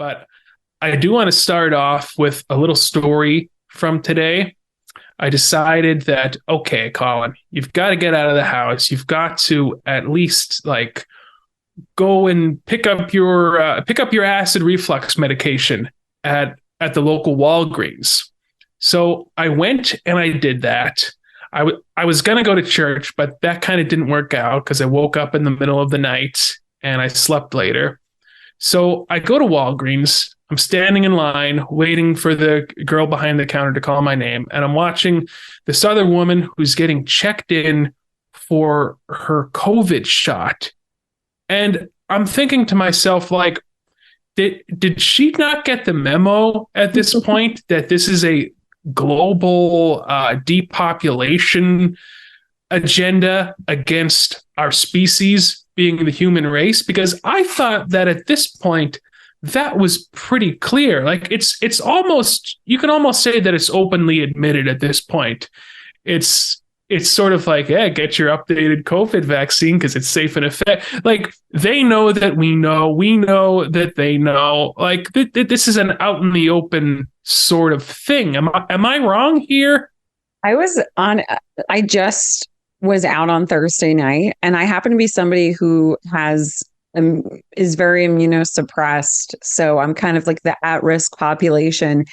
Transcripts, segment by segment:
But I do want to start off with a little story from today. I decided that, okay, Collin, you've got to get out of the house. You've got to at least like go and pick up your acid reflux medication at the local Walgreens. So I went and I did that. I was going to go to church, but that kind of didn't work out because I woke up in the middle of the night and I slept later. So I go to Walgreens. I'm standing in line waiting for the girl behind the counter to call my name. And I'm watching this other woman who's getting checked in for her COVID shot. And I'm thinking to myself, like, did she not get the memo at this point that this is a global depopulation agenda against our species being the human race? Because I thought that at this point that was pretty clear. Like it's almost, you can almost say that it's openly admitted at this point. It's sort of like, yeah, get your updated COVID vaccine because it's safe and effective. Like they know that we know that they know. Like this is an out in the open sort of thing. Am I wrong here? I just was out on Thursday night, and I happen to be somebody who is very immunosuppressed. So I'm kind of like the at-risk population.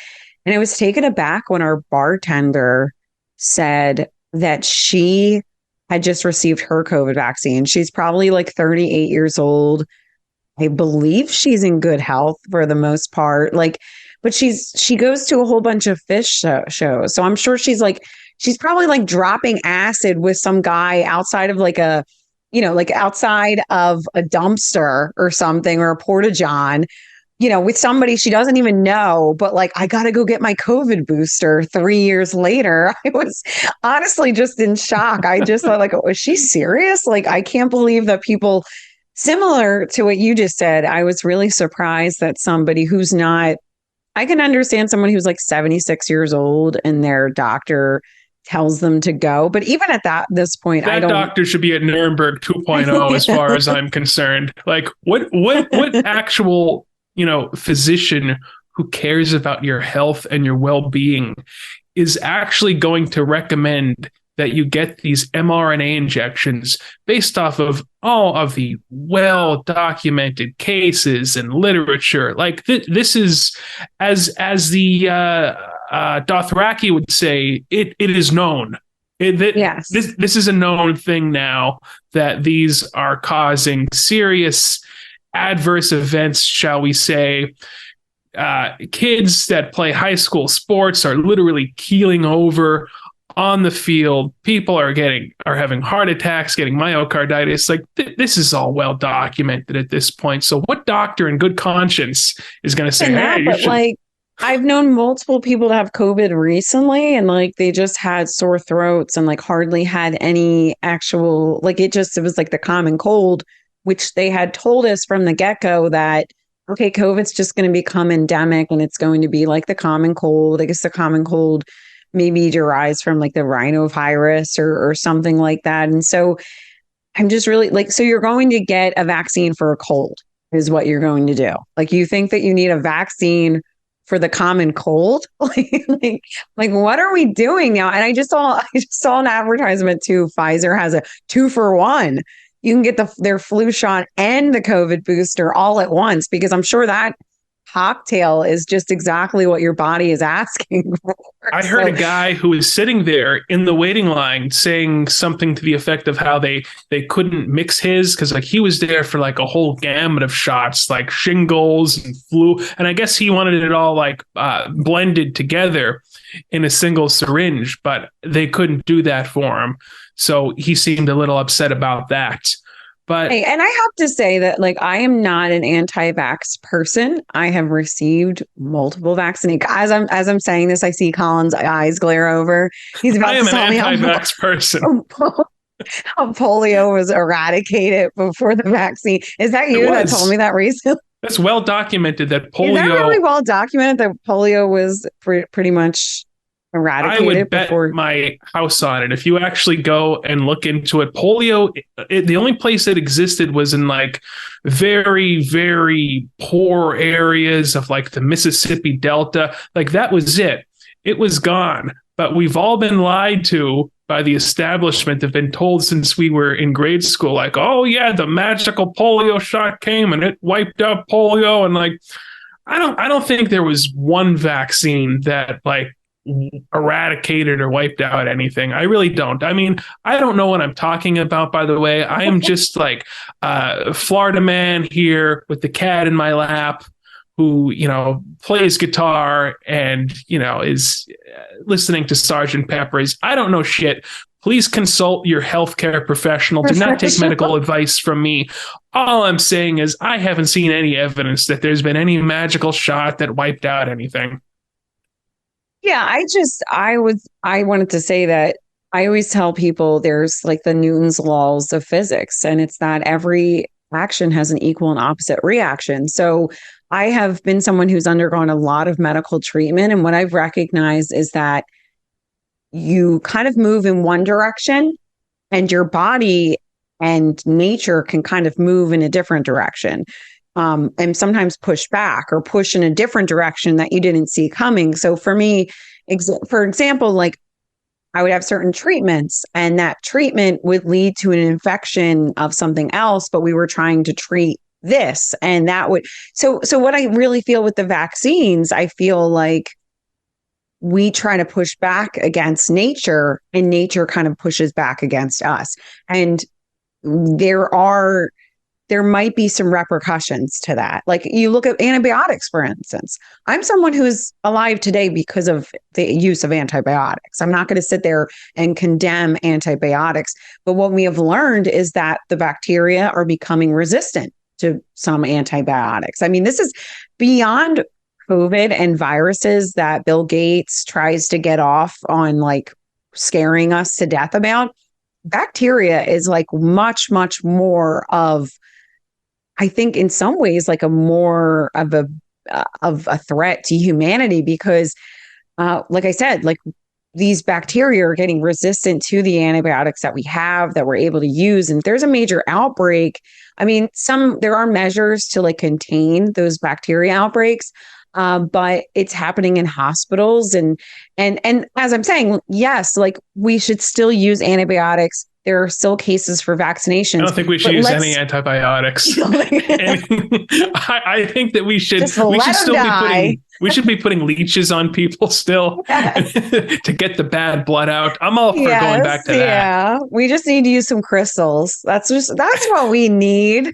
And I was taken aback when our bartender said that she had just received her COVID vaccine. She's probably like 38 years old. I believe she's in good health for the most part. But she goes to a whole bunch of fish shows. So I'm sure she's probably like dropping acid with some guy outside of like outside of a dumpster or something, or a porta-john, with somebody she doesn't even know. But like, I got to go get my COVID booster 3 years later. I was honestly just in shock. I just thought, like, was she serious? Like, I can't believe that people, similar to what you just said, I was really surprised that somebody who's not, I can understand someone who's like 76 years old and their doctor tells them to go. But even at this point, that doctor should be at Nuremberg 2.0 as far as I'm concerned. Like what actual, physician who cares about your health and your well-being is actually going to recommend that you get these mRNA injections based off of all of the well-documented cases and literature. Like this is, as the Dothraki would say, it is known. Yes. This is a known thing now that these are causing serious adverse events, shall we say. Kids that play high school sports are literally keeling over on the field. People are having heart attacks, getting myocarditis. Like this is all well documented at this point. So what doctor in good conscience is going to say, hey, you should... Like, I've known multiple people to have COVID recently, and like they just had sore throats and like hardly had any actual, like it was like the common cold, which they had told us from the get-go that, okay, COVID's just going to become endemic and it's going to be like the common cold. I guess the common cold maybe derives from like the rhinovirus or something like that. And so I'm just really like, so you're going to get a vaccine for a cold is what you're going to do. Like, you think that you need a vaccine for the common cold? like what are we doing now? And I just saw an advertisement too. Pfizer has a 2-for-1. You can get their flu shot and the COVID booster all at once, because I'm sure that cocktail is just exactly what your body is asking for. I heard a guy who was sitting there in the waiting line saying something to the effect of how they couldn't mix his, because like he was there for like a whole gamut of shots, like shingles and flu, and I guess he wanted it all like blended together in a single syringe, but they couldn't do that for him. So he seemed a little upset about that. But and I have to say that, like, I am not an anti-vax person. I have received multiple vaccinations. As I'm saying this, I see Collin's eyes glare over. He's about to tell me I am an anti-vax person. How polio was eradicated before the vaccine. Is that you that told me that recently? That's well documented that polio. Is that really well documented that polio was pretty much I eradicate would it bet before. my house on it. If you actually go and look into it, polio, the only place it existed was in like very, very poor areas of like the Mississippi Delta. Like that was it. It was gone. But we've all been lied to by the establishment. Have been told since we were in grade school, like, oh yeah, the magical polio shot came and it wiped out polio. And like, I don't think there was one vaccine that like eradicated or wiped out anything. I really don't. I mean, I don't know what I'm talking about, by the way. I am just like Florida man here with the cat in my lap who, plays guitar and, is listening to Sergeant Pepper's. I don't know shit. Please consult your healthcare professional. Do not take medical advice from me. All I'm saying is I haven't seen any evidence that there's been any magical shot that wiped out anything. Yeah, I wanted to say that I always tell people there's like the Newton's laws of physics, and it's that every action has an equal and opposite reaction. So I have been someone who's undergone a lot of medical treatment. And what I've recognized is that you kind of move in one direction and your body and nature can kind of move in a different direction. And sometimes push back or push in a different direction that you didn't see coming. So for me, for example, like I would have certain treatments and that treatment would lead to an infection of something else, but we were trying to treat this and that would. So what I really feel with the vaccines, I feel like we try to push back against nature and nature kind of pushes back against us. And there might be some repercussions to that. Like you look at antibiotics, for instance. I'm someone who's alive today because of the use of antibiotics. I'm not going to sit there and condemn antibiotics. But what we have learned is that the bacteria are becoming resistant to some antibiotics. I mean, this is beyond COVID and viruses that Bill Gates tries to get off on, like scaring us to death about. Bacteria is like much, much more of, I think in some ways, like a more of a threat to humanity because, like I said, like these bacteria are getting resistant to the antibiotics that we have that we're able to use. And if there's a major outbreak, I mean, there are measures to like contain those bacteria outbreaks. But it's happening in hospitals and as I'm saying, yes, like we should still use antibiotics. There are still cases for vaccinations. I don't think we should use any antibiotics. I think that we should still be putting leeches on people still to get the bad blood out. I'm all for going back to that. Yeah, we just need to use some crystals. That's what we need.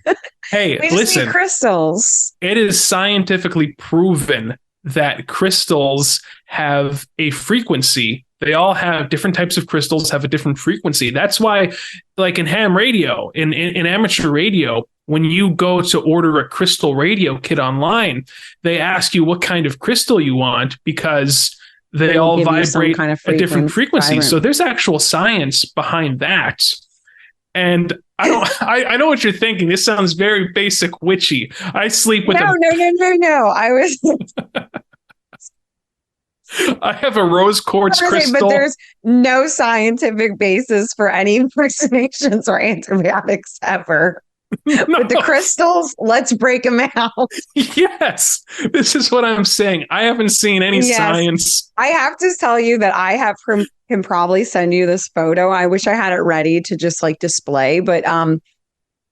Hey, listen, crystals. It is scientifically proven that crystals have a frequency. They all have different types of crystals, have a different frequency. That's why, like in ham radio, in amateur radio, when you go to order a crystal radio kit online, they ask you what kind of crystal you want because they all vibrate kind of at different frequencies. So there's actual science behind that. And I know what you're thinking. This sounds very basic witchy. I sleep with No. I have a rose quartz crystal. But there's no scientific basis for any impersonations or antibiotics ever. No. With the crystals, let's break them out. Yes, this is what I'm saying. I haven't seen any science. I have to tell you that I can probably send you this photo. I wish I had it ready to just like display. But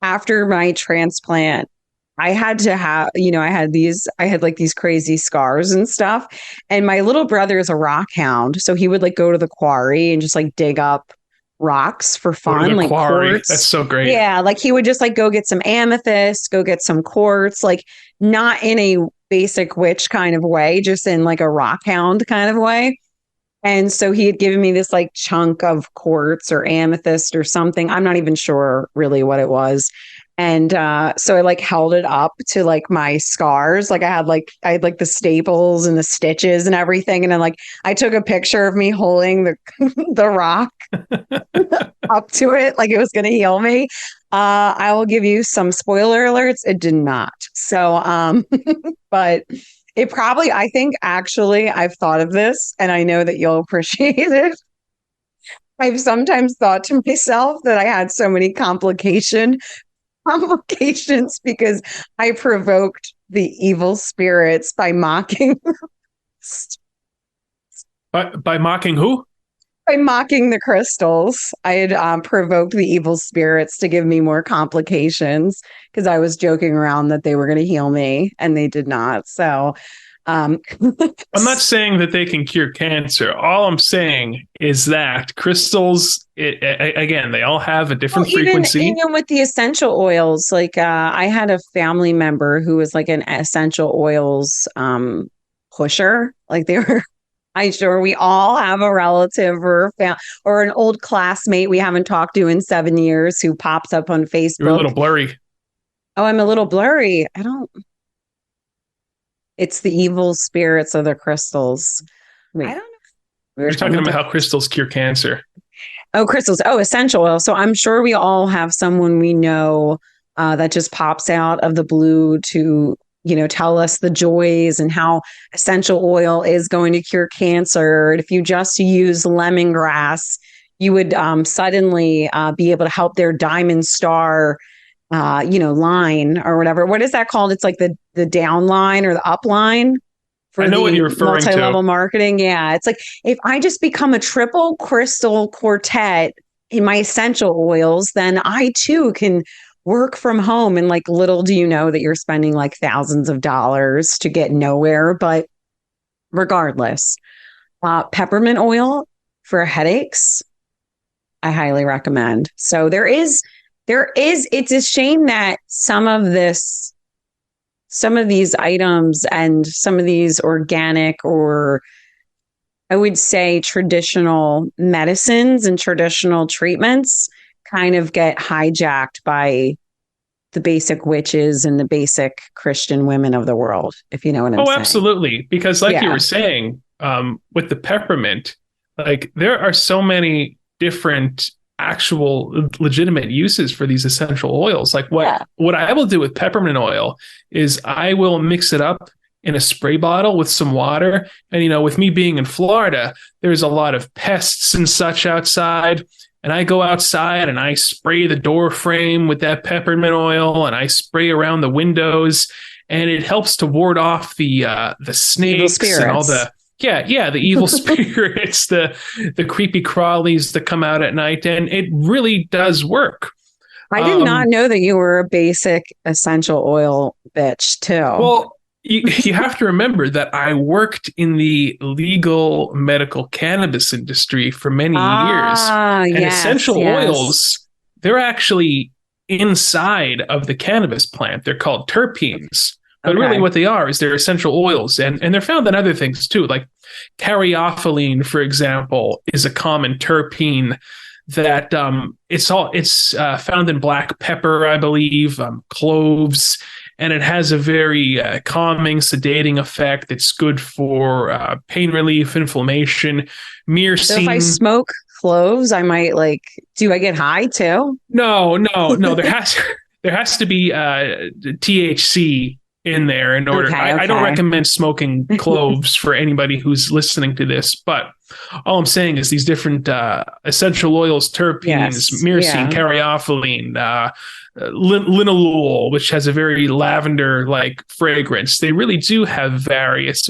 after my transplant, I had to have, I had like these crazy scars and stuff. And my little brother is a rock hound. So he would like go to the quarry and just like dig up rocks for fun, like quartz. That's so great. Yeah, like he would just like go get some amethyst, go get some quartz, like not in a basic witch kind of way, just in like a rock hound kind of way. And so he had given me this like chunk of quartz or amethyst or something. I'm not even sure really what it was. And so I like held it up to like my scars. Like I had like the staples and the stitches and everything. And then like I took a picture of me holding the rock up to it, like it was going to heal me. I will give you some spoiler alerts. It did not. So, but It probably, I think actually, I've thought of this and I know that you'll appreciate it. I've sometimes thought to myself that I had so many complications because I provoked the evil spirits by mocking By mocking who? by mocking the crystals. I had provoked the evil spirits to give me more complications because I was joking around that they were going to heal me and they did not. So, um, I'm not saying that they can cure cancer. All I'm saying is that crystals, again, they all have a different frequency. even with the essential oils, like I had a family member who was like an essential oils pusher. Like they were I'm sure we all have a relative or an old classmate we haven't talked to in 7 years who pops up on You're a Facebook. little blurry. Oh, I'm a little blurry. I don't. It's the evil spirits of the crystals. Wait, I don't know. You're talking about how crystals cure cancer. Oh, crystals. Oh, essential oil. So I'm sure we all have someone we know that just pops out of the blue to, tell us the joys and how essential oil is going to cure cancer. And if you just use lemongrass, you would suddenly be able to help their diamond star, line or whatever. What is that called? It's like the down line or the up line for I know what you're referring multi-level to. marketing. Yeah. It's like if I just become a triple crystal quartet in my essential oils, then I too can work from home. And like little do you know that you're spending like thousands of dollars to get nowhere. But regardless, peppermint oil for headaches, I highly recommend. So it's a shame that some of these items and some of these organic or I would say traditional medicines and traditional treatments kind of get hijacked by the basic witches and the basic Christian women of the world, if you know what I'm saying. Oh, absolutely. Because like you were saying, with the peppermint, like there are so many different actual legitimate uses for these essential oils. Like what I will do with peppermint oil is I will mix it up in a spray bottle with some water. And, with me being in Florida, there's a lot of pests and such outside. And I go outside and I spray the door frame with that peppermint oil and I spray around the windows and it helps to ward off the snakes and all the the evil spirits, the creepy crawlies that come out at night. And it really does work. I did not know that you were a basic essential oil bitch too. Well, you have to remember that I worked in the legal medical cannabis industry for many years. And essential oils, they're actually inside of the cannabis plant. They're called terpenes. But really what they are is they're essential oils. And they're found in other things too. Like caryophyllene, for example, is a common terpene that it's found in black pepper, I believe, cloves. And it has a very calming, sedating effect. It's good for pain relief, inflammation, myrcene. So if I smoke cloves, I might do I get high too? No. There has to be THC in there in order. I don't recommend smoking cloves for anybody who's listening to this, but all I'm saying is these different essential oils, terpenes, myrcene, caryophyllene, linalool, which has a very lavender-like fragrance. They really do have various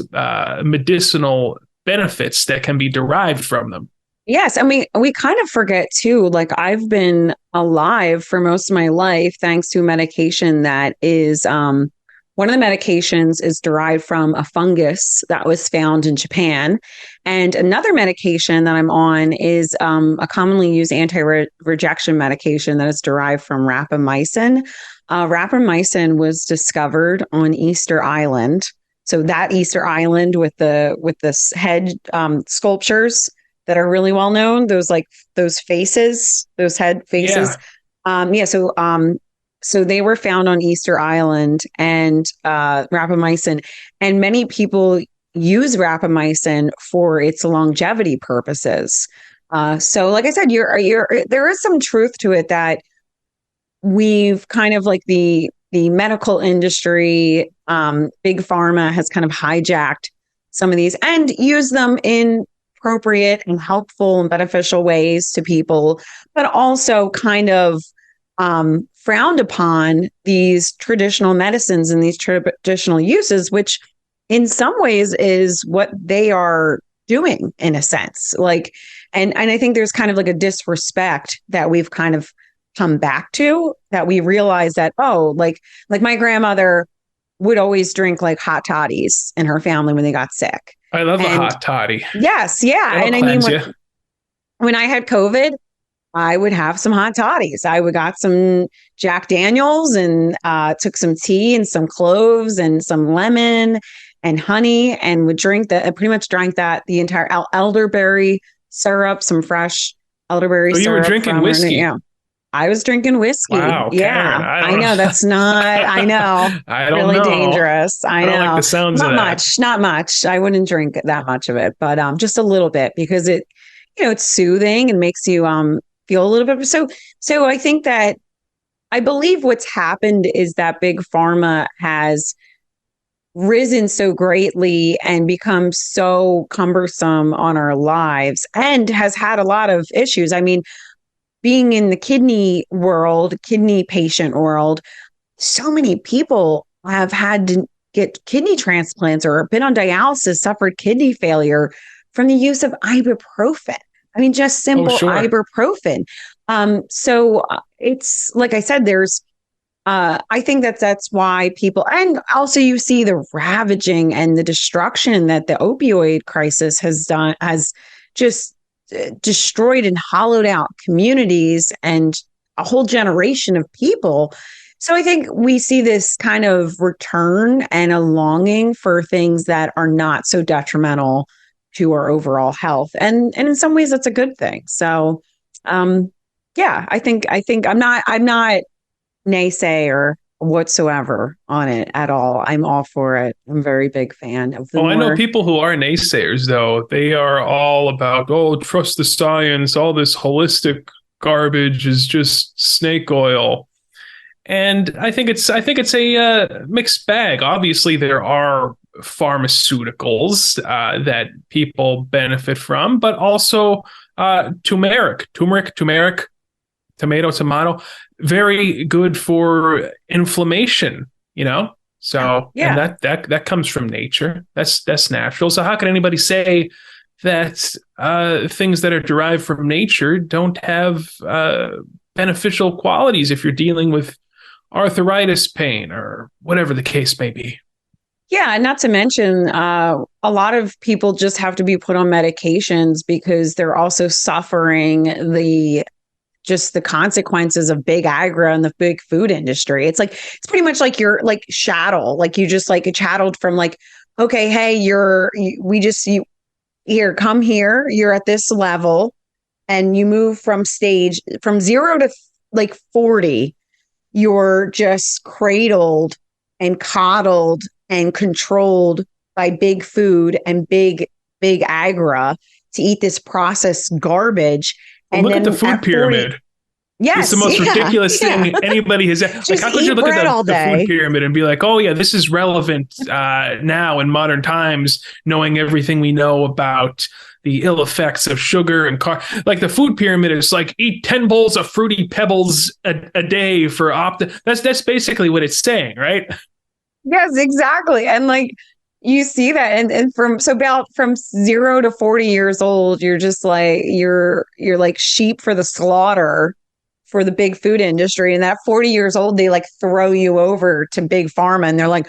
medicinal benefits that can be derived from them. Yes. And we kind of forget too, like I've been alive for most of my life thanks to a medication that is one of the medications is derived from a fungus that was found in Japan. And another medication that I'm on is a commonly used anti-rejection medication that is derived from rapamycin. Rapamycin was discovered on Easter Island. So that Easter Island with this head sculptures that are really well known, those faces, those head faces. So they were found on Easter Island and rapamycin, and many people use rapamycin for its longevity purposes. So like I said, there is some truth to it that we've kind of like the the medical industry, big pharma has kind of hijacked some of these and used them in appropriate and helpful and beneficial ways to people, but also kind of frowned upon these traditional medicines and these traditional uses, which in some ways is what they are doing in a sense. Like, and I think there's kind of like a disrespect that we've kind of come back to, that we realize that, oh, like my grandmother would always drink like hot toddies in her family when they got sick. I love a hot toddy. Yes. Yeah. It'll and I mean, cleanse you. when I had COVID, I would have some hot toddies. I would got some Jack Daniels and took some tea and some cloves and some lemon and honey and would drink that. I pretty much drank that, the entire elderberry syrup, some fresh elderberry syrup. You were drinking whiskey. Yeah. I was drinking whiskey. Wow, yeah. Karen, I know that's not, I know. I don't really know. Dangerous. I know. Don't like the sounds not of that. much, not much. I wouldn't drink that much of it, but just a little bit because it, it's soothing and makes you feel a little bit. So I think that I believe what's happened is that big pharma has risen so greatly and become so cumbersome on our lives and has had a lot of issues. I mean, being in the kidney patient world, so many people have had to get kidney transplants or been on dialysis, suffered kidney failure from the use of ibuprofen. I mean, just simple ibuprofen. So it's like I said, there's, I think that's why people, and also you see the ravaging and the destruction that the opioid crisis has just destroyed and hollowed out communities and a whole generation of people. So I think we see this kind of return and a longing for things that are not so detrimental to our overall health. And in some ways that's a good thing. So yeah, I think I'm not naysayer whatsoever on it at all. I'm all for it. I'm a very big fan of I know people who are naysayers, though. They are all about, trust the science. All this holistic garbage is just snake oil. And I think it's a mixed bag. Obviously, there are pharmaceuticals that people benefit from, but also turmeric, tomato, very good for inflammation, So yeah. And that comes from nature. That's natural. So how can anybody say that things that are derived from nature don't have beneficial qualities if you're dealing with arthritis pain or whatever the case may be? Yeah, not to mention a lot of people just have to be put on medications because they're also suffering the consequences of big agri and the big food industry. It's pretty much like you're like chattel, like you just like chatteled from like, okay, hey, here, come here. You're at this level and you move from 0 to like 40. You're just cradled and coddled and controlled by big food and big agri to eat this processed garbage. And look at the food pyramid. Yes, it's the most ridiculous thing anybody has. Like, how could you look at the food pyramid and be like, "Oh yeah, this is relevant now in modern times," knowing everything we know about the ill effects of sugar and like the food pyramid is like eat 10 bowls of Fruity Pebbles a day for That's basically what it's saying, right? Yes, exactly, and like. You see that, and from 0 to 40 years old, you're just like you're like sheep for the slaughter for the big food industry. And that 40 years old, they like throw you over to big pharma, and they're like,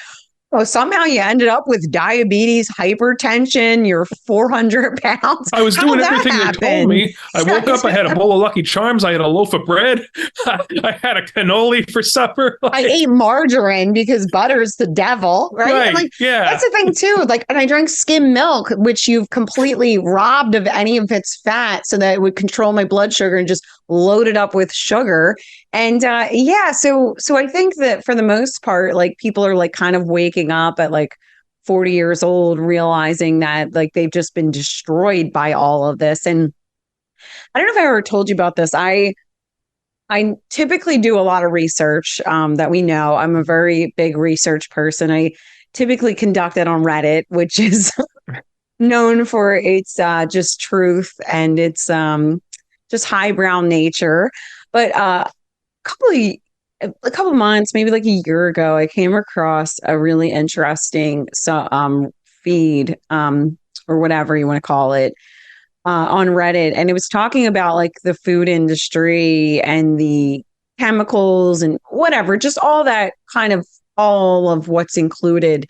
oh, somehow you ended up with diabetes, hypertension, you're 400 pounds. I was doing everything they told me. I woke up, I had a bowl of Lucky Charms, I had a loaf of bread, I had a cannoli for supper. I ate margarine because butter's the devil, right? Like, yeah. That's the thing too. Like, and I drank skim milk, which you've completely robbed of any of its fat so that it would control my blood sugar and just load it up with sugar. And so I think that for the most part, like people are like kind of waking up at like 40 years old, realizing that like they've just been destroyed by all of this. And I don't know if I ever told you about this. I I typically do a lot of research that we know. I'm a very big research person. I typically conduct it on Reddit, which is known for its just truth and its just highbrow nature. But couple a couple months, maybe like a year ago, I came across a really interesting feed or whatever you want to call it on Reddit, and it was talking about like the food industry and the chemicals and whatever, just all that kind of all of what's included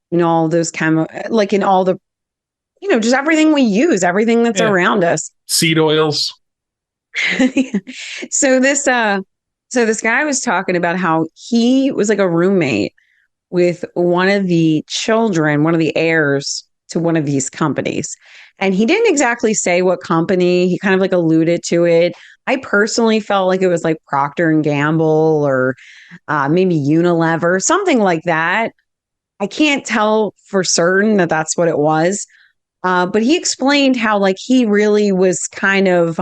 in all those like in all the just everything we use, everything that's around us. Seed oils. So this guy was talking about how he was like a roommate with one of the children, one of the heirs to one of these companies. And he didn't exactly say what company. He kind of like alluded to it. I personally felt like it was like Procter and Gamble or maybe Unilever, something like that. I can't tell for certain that that's what it was. But he explained how like he really was kind of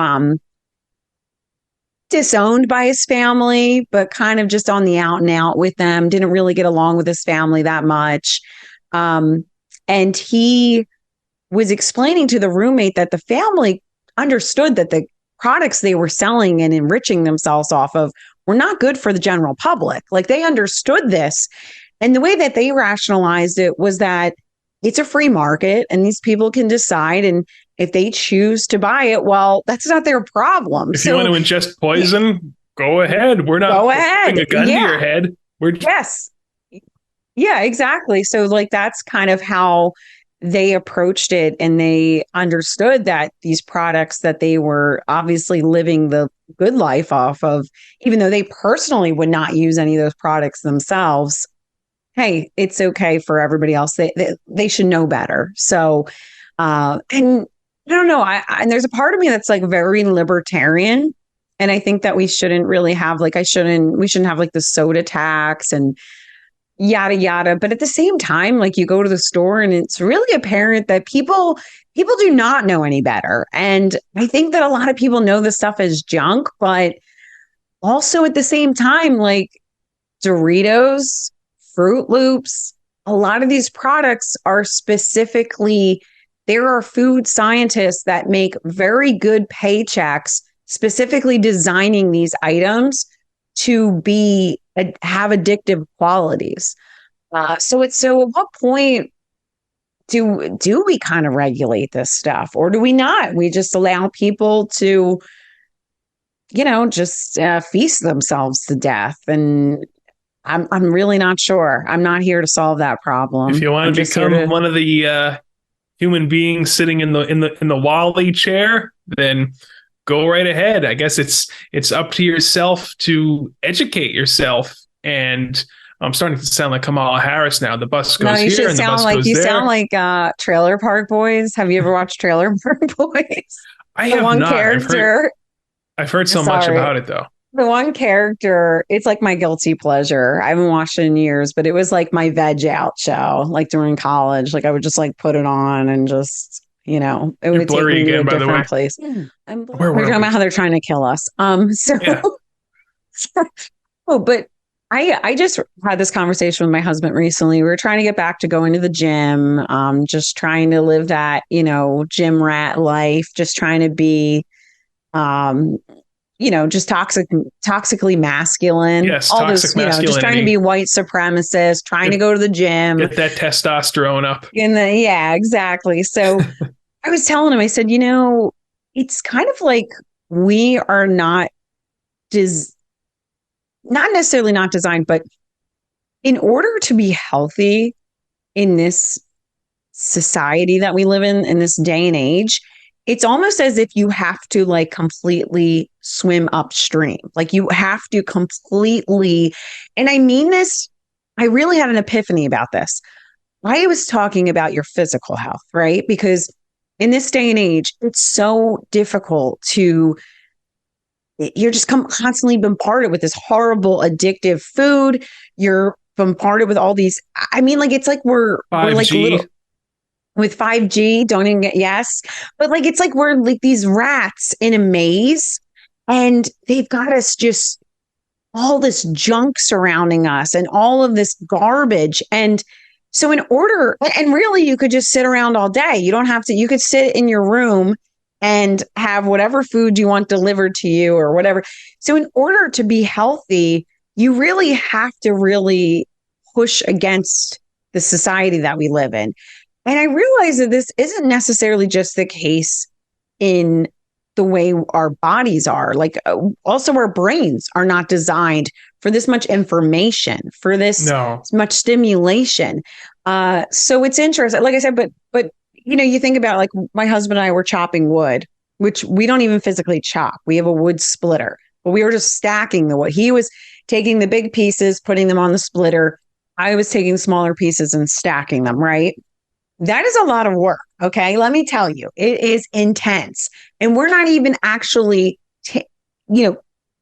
disowned by his family, but kind of just on the out and out with them, didn't really get along with his family that much. And he was explaining to the roommate that the family understood that the products they were selling and enriching themselves off of were not good for the general public. Like they understood this. And the way that they rationalized it was that it's a free market and these people can decide. And if they choose to buy it, well, that's not their problem. If you want to ingest poison, go ahead. We're not putting a gun to your head. Yes. Yeah, exactly. So like that's kind of how they approached it, and they understood that these products that they were obviously living the good life off of, even though they personally would not use any of those products themselves. Hey, it's okay for everybody else. They should know better. So, and I don't know. And there's a part of me that's like very libertarian. And I think that we shouldn't really have we shouldn't have like the soda tax and yada, yada. But at the same time, like you go to the store and it's really apparent that people do not know any better. And I think that a lot of people know this stuff as junk, but also at the same time, like Doritos, Fruit Loops, a lot of these products are there are food scientists that make very good paychecks specifically designing these items to have addictive qualities. So at what point do we kind of regulate this stuff, or do we not? We just allow people to, just feast themselves to death. And I'm really not sure. I'm not here to solve that problem. If you want to become one of the human beings sitting in the Wall-E chair, then go right ahead. I guess it's up to yourself to educate yourself. And I'm starting to sound like Kamala Harris now. The bus goes here and the bus goes there. You sound like Trailer Park Boys. Have you ever watched Trailer Park Boys? I have one not. Character. I've heard so much about it though. The one character, it's like my guilty pleasure. I haven't watched it in years, but it was like my veg out show, like during college. Like I would just like put it on and just, it would take me to a different place. We're talking about how they're trying to kill us. Yeah. But I just had this conversation with my husband recently. We were trying to get back to going to the gym, just trying to live that, gym rat life, just trying to be, just toxically masculine. Yes, all toxic masculinity. Just trying to be white supremacist, trying to go to the gym. Get that testosterone up. Yeah, exactly. So I was telling him, I said, it's kind of like we are not necessarily not designed, but in order to be healthy in this society that we live in this day and age, it's almost as if you have to like completely swim upstream. Like you have to completely, and I mean this, I really had an epiphany about this. I was talking about your physical health, right? Because in this day and age, it's so difficult you're just constantly bombarded with this horrible addictive food. You're bombarded with all these, it's like we're like little with 5G, don't even get, yes. But like, it's like we're like these rats in a maze And they've got us just all this junk surrounding us and all of this garbage. And so and really you could just sit around all day. You don't have to, you could sit in your room and have whatever food you want delivered to you or whatever. So in order to be healthy, you really have to really push against the society that we live in. And I realize that this isn't necessarily just the case in the way our bodies are. Like also our brains are not designed for this much information, for this much stimulation. So it's interesting. Like I said, but you think about like my husband and I were chopping wood, which we don't even physically chop. We have a wood splitter, but we were just stacking the wood. He was taking the big pieces, putting them on the splitter. I was taking smaller pieces and stacking them, right? That is a lot of work. Okay. Let me tell you, it is intense. And we're not even actually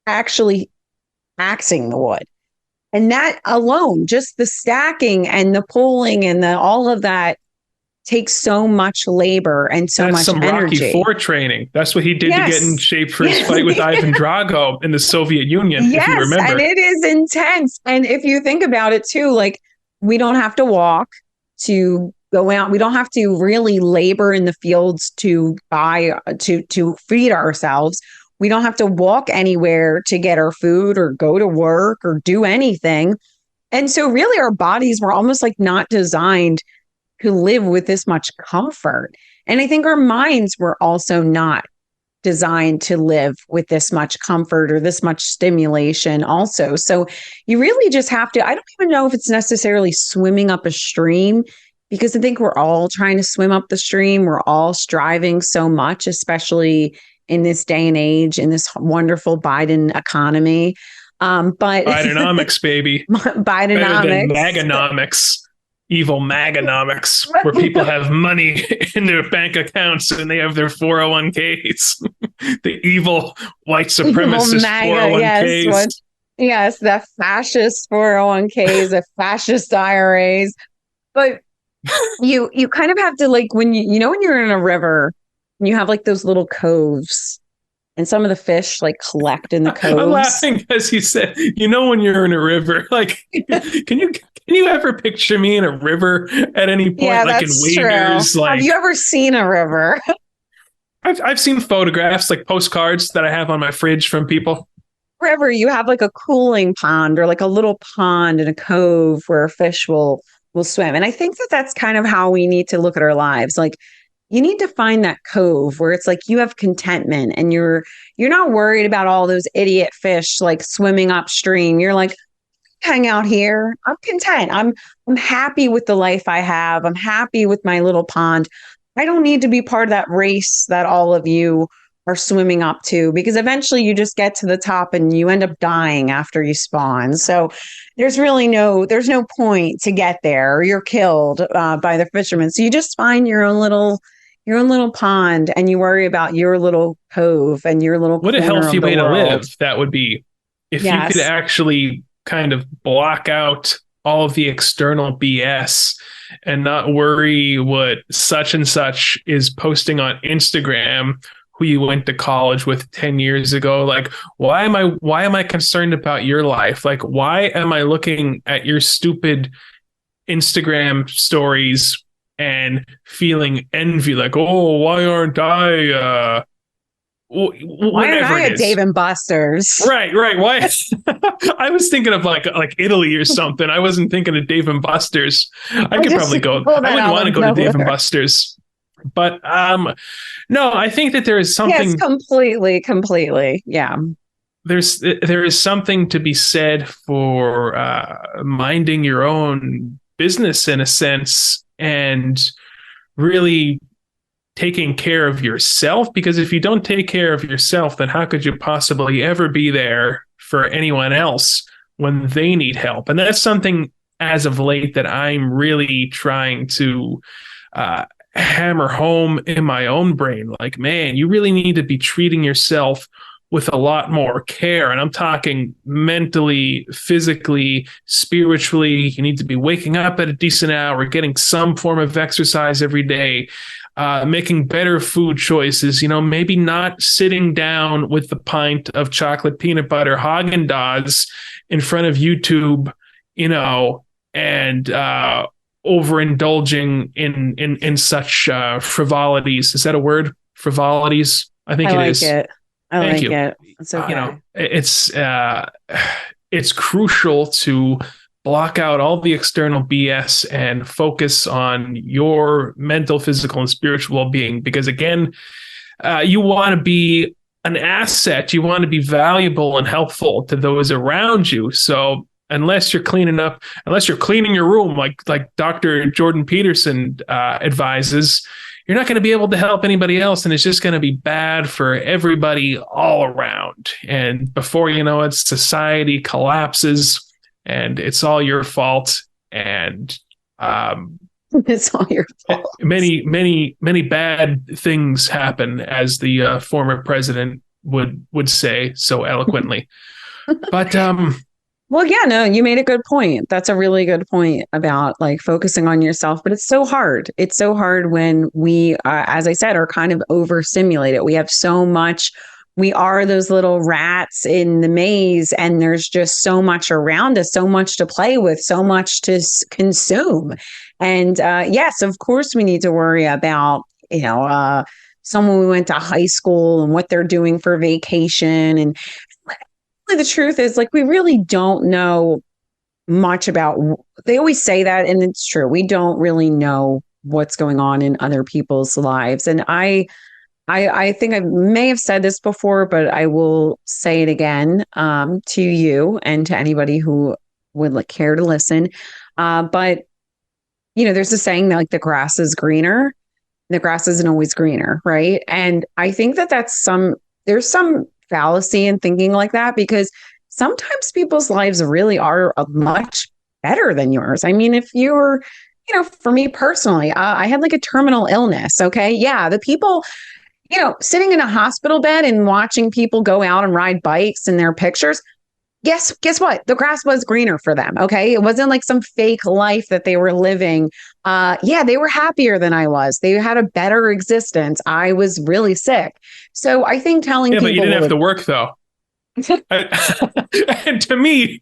actually axing the wood. And that alone, just the stacking and the pulling and all of that takes so much labor and That's much energy. Rocky IV training. That's what he did to get in shape for his fight with Ivan Drago in the Soviet Union, if you remember. And it is intense. And if you think about it too, like we don't have to walk to go out. We don't have to really labor in the fields to feed ourselves. We don't have to walk anywhere to get our food or go to work or do anything. And so really our bodies were almost like not designed to live with this much comfort. And I think our minds were also not designed to live with this much comfort or this much stimulation also. So you really just have to, I don't even know if it's necessarily swimming up a stream, because I think we're all trying to swim up the stream. We're all striving so much, especially in this day and age, in this wonderful Biden economy. But Bidenomics, baby. Bidenomics. Maganomics. Evil maganomics, where people have money in their bank accounts and they have their 401ks. The evil white supremacist 401ks. Yes, the fascist 401ks, the fascist IRAs. But you kind of have to, like, when when you're in a river and you have like those little coves and some of the fish like collect in the coves. I'm laughing because you said, when you're in a river, like, can you ever picture me in a river at any point? Yeah, like that's in waders, true. like, have you ever seen a river? I've seen photographs, like postcards that I have on my fridge from people. River, you have like a cooling pond or like a little pond in a cove where a fish will swim. And I think that that's kind of how we need to look at our lives. Like, you need to find that cove where it's like you have contentment and you're not worried about all those idiot fish like swimming upstream. You're like, hang out here. I'm content. I'm happy with the life I have. I'm happy with my little pond. I don't need to be part of that race that all of you are swimming up to, because eventually you just get to the top and you end up dying after you spawn. So there's no point to get there, or you're killed by the fishermen. So you just find your own little pond and you worry about your little cove and your little What a healthy way to live that would be, if you could actually kind of block out all of the external BS and not worry what such and such is posting on Instagram, who you went to college with 10 years ago. Like, why am I concerned about your life? Like, why am I looking at your stupid Instagram stories and feeling envy? Like, oh, why aren't I why aren't I at Dave and Buster's? Right. Why? I was thinking of like Italy or something. I wasn't thinking of Dave and Buster's. I could probably go. I wouldn't want to go to Dave and Buster's. But no, I think that there is something. Yes, completely. Yeah. There is something to be said for minding your own business in a sense, and really taking care of yourself, because if you don't take care of yourself, then how could you possibly ever be there for anyone else when they need help? And that's something as of late that I'm really trying to hammer home in my own brain. Like, man, you really need to be treating yourself with a lot more care. And I'm talking mentally, physically, spiritually. You need to be waking up at a decent hour, getting some form of exercise every day, making better food choices, maybe not sitting down with the pint of chocolate peanut butter Haagen-Dazs in front of YouTube, and overindulging in such frivolities. Is that a word? Frivolities? I think it is. I like it. It's okay. It's crucial to block out all the external BS and focus on your mental, physical, and spiritual well-being. Because again, you want to be an asset. You want to be valuable and helpful to those around you. So unless you're cleaning your room, like Dr. Jordan Peterson advises, you're not going to be able to help anybody else. And it's just going to be bad for everybody all around. And before you know it, society collapses and it's all your fault. And it's all your fault. Many bad things happen, as the former president would say so eloquently. But well, yeah, no, you made a good point. That's a really good point about like focusing on yourself. But it's so hard. It's so hard when we, as I said, are kind of overstimulated. We have so much. We are those little rats in the maze, and there's just so much around us, so much to play with, so much to consume. And yes, of course, we need to worry about, someone we went to high school and what they're doing for vacation. And the truth is, like, we really don't know much about. They always say that, and it's true. We don't really know what's going on in other people's lives. And I think I may have said this before, but I will say it again to you and to anybody who would care to listen. But there's a saying that like the grass is greener. The grass isn't always greener, right? And I think that there's some fallacy in thinking like that, because sometimes people's lives really are much better than yours. I mean, if you were, for me personally, I had like a terminal illness. Okay. Yeah. The people, sitting in a hospital bed and watching people go out and ride bikes in their pictures. Guess what? The grass was greener for them. Okay. It wasn't like some fake life that they were living. Yeah, they were happier than I was. They had a better existence. I was really sick. So I think telling people. But you didn't have to work though. And to me,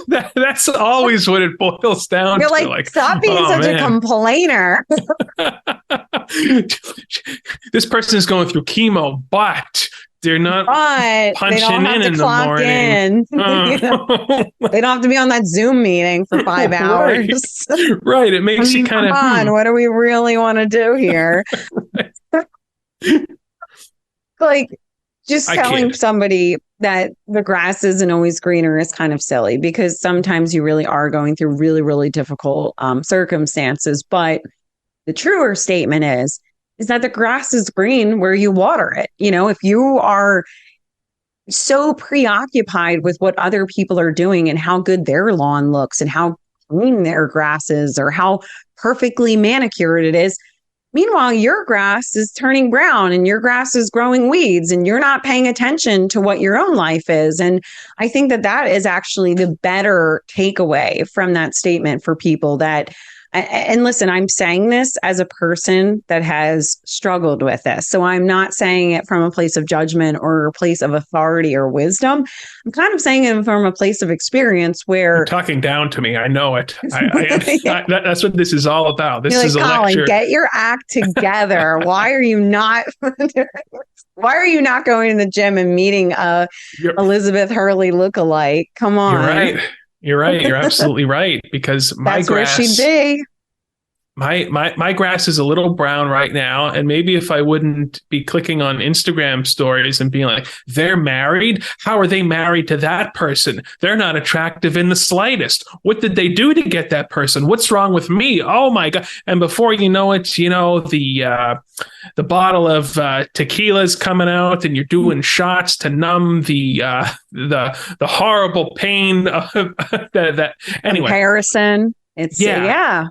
that's always what it boils down You're to. Like, stop being such a complainer. This person is going through chemo, but they're not punching in the morning. They don't have to be on that Zoom meeting for 5 hours. Right. It makes you kind of. What do we really want to do here? Like, just telling somebody that the grass isn't always greener is kind of silly, because sometimes you really are going through really, really difficult circumstances. But the truer statement is that the grass is green where you water it. If you are so preoccupied with what other people are doing and how good their lawn looks and how green their grass is or how perfectly manicured it is, meanwhile, your grass is turning brown and your grass is growing weeds and you're not paying attention to what your own life is. And I think that is actually the better takeaway from that statement for people that. And listen, I'm saying this as a person that has struggled with this. So I'm not saying it from a place of judgment or a place of authority or wisdom. I'm kind of saying it from a place of experience where. You're talking down to me. I know it. That's what this is all about. This is a Collin, lecture. Get your act together. Why are you not going to the gym and meeting Elizabeth Hurley lookalike? Come on. You're right. You're right. You're absolutely right. Because my that's grass, where she'd be. My grass is a little brown right now. And maybe if I wouldn't be clicking on Instagram stories and being like, they're married. How are they married to that person? They're not attractive in the slightest. What did they do to get that person? What's wrong with me? Oh my God. And before you know it, the bottle of tequila is coming out and you're doing shots to numb the horrible pain of that. Anyway. Comparison. It's yeah,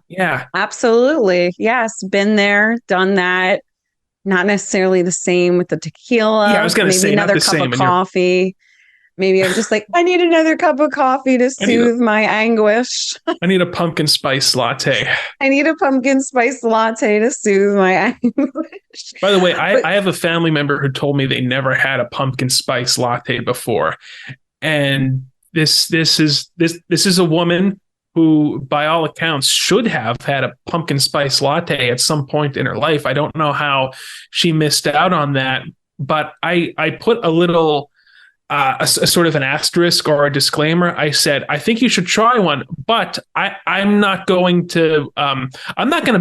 absolutely. Yes. Been there, done that. Not necessarily the same with the Yeah, I tequila. was going to Maybe say not another the cup of same. coffee. Maybe I'm just like, I need another cup of coffee to I need a, soothe my anguish. I need a pumpkin spice latte. I need a pumpkin spice latte to soothe my anguish. By the way, But I have a family member who told me they never had a pumpkin spice latte before. And this is a woman who, by all accounts, should have had a pumpkin spice latte at some point in her life. I don't know how she missed out on that, but I put a little a sort of an asterisk or a disclaimer. I said I think you should try one, but I'm not going to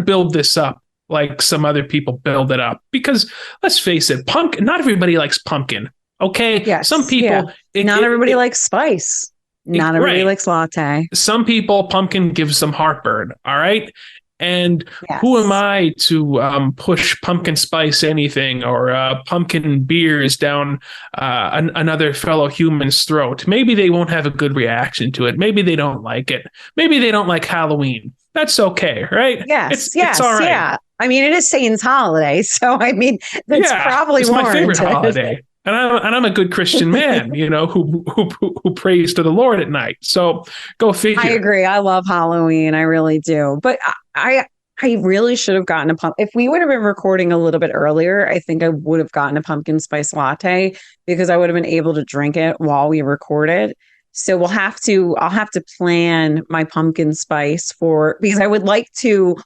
build this up like some other people build it up, because let's face it, pumpkin. Not everybody likes pumpkin. Okay, yes, some people. Yeah. Not everybody likes spice. Not everybody likes latte. Some people, pumpkin gives them heartburn. All right. And who am I to push pumpkin spice anything or pumpkin beers down another fellow human's throat? Maybe they won't have a good reaction to it. Maybe they don't like it. Maybe they don't like Halloween. That's okay, right? Yes, it's all right. Yeah. I mean, it is Satan's holiday, so I mean, that's probably it's warranted. My favorite holiday. And I'm a good Christian man, who prays to the Lord at night. So go figure. I agree. I love Halloween. I really do. But I really should have gotten a pump. If we would have been recording a little bit earlier, I think I would have gotten a pumpkin spice latte because I would have been able to drink it while we recorded. So I'll have to plan my pumpkin spice because I would like to.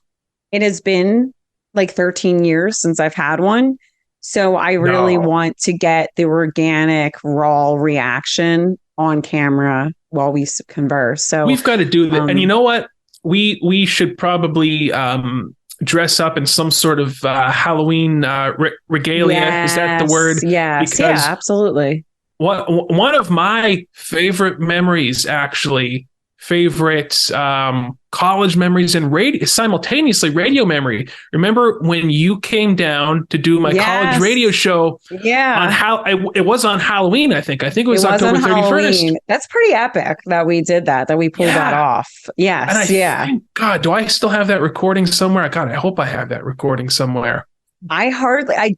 It has been like 13 years since I've had one. So I really want to get the organic, raw reaction on camera while we converse. So we've got to do that. And you know what? We should probably dress up in some sort of Halloween regalia. Yes, is that the word? Yes. Yeah, absolutely. One of my favorite memories, actually, college memories and simultaneously radio memory. Remember when you came down to do my college radio show? Yeah. It was on Halloween, I think. It was October 31st. That's pretty epic that we did that we pulled that off. Yes. And think, God, do I still have that recording somewhere? God, I hope I have that recording somewhere. I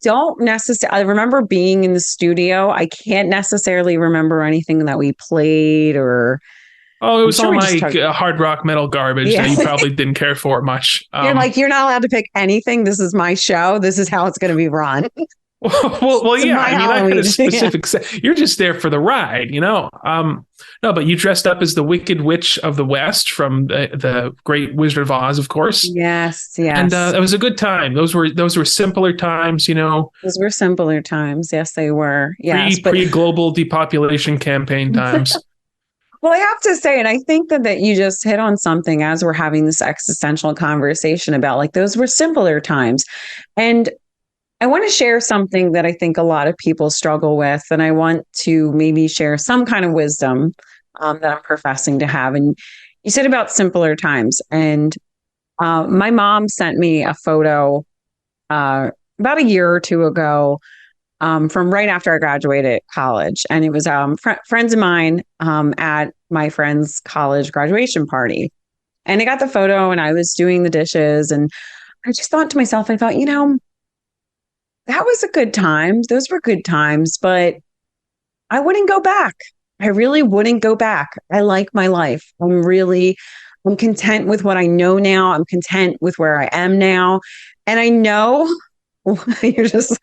don't necessarily, I remember being in the studio. I can't necessarily remember anything that we played or. Oh, it was all my hard rock metal garbage that you probably didn't care for much. You're not allowed to pick anything. This is my show. This is how it's going to be run. well, yeah. I mean, I had a specific set. You're just there for the ride, No, but you dressed up as the Wicked Witch of the West from the Great Wizard of Oz, of course. Yes. And it was a good time. Those were simpler times, Those were simpler times. Yes, they were. Yes, pre-global depopulation campaign times. Well, I have to say, and I think that you just hit on something as we're having this existential conversation about those were simpler times. And I want to share something that I think a lot of people struggle with. And I want to maybe share some kind of wisdom that I'm professing to have. And you said about simpler times. And my mom sent me a photo about a year or two ago from right after I graduated college. And it was friends of mine at my friend's college graduation party. And I got the photo and I was doing the dishes. And I just thought to myself, that was a good time. Those were good times, but I wouldn't go back. I really wouldn't go back. I like my life. I'm content with what I know now. I'm content with where I am now. And I know you're just...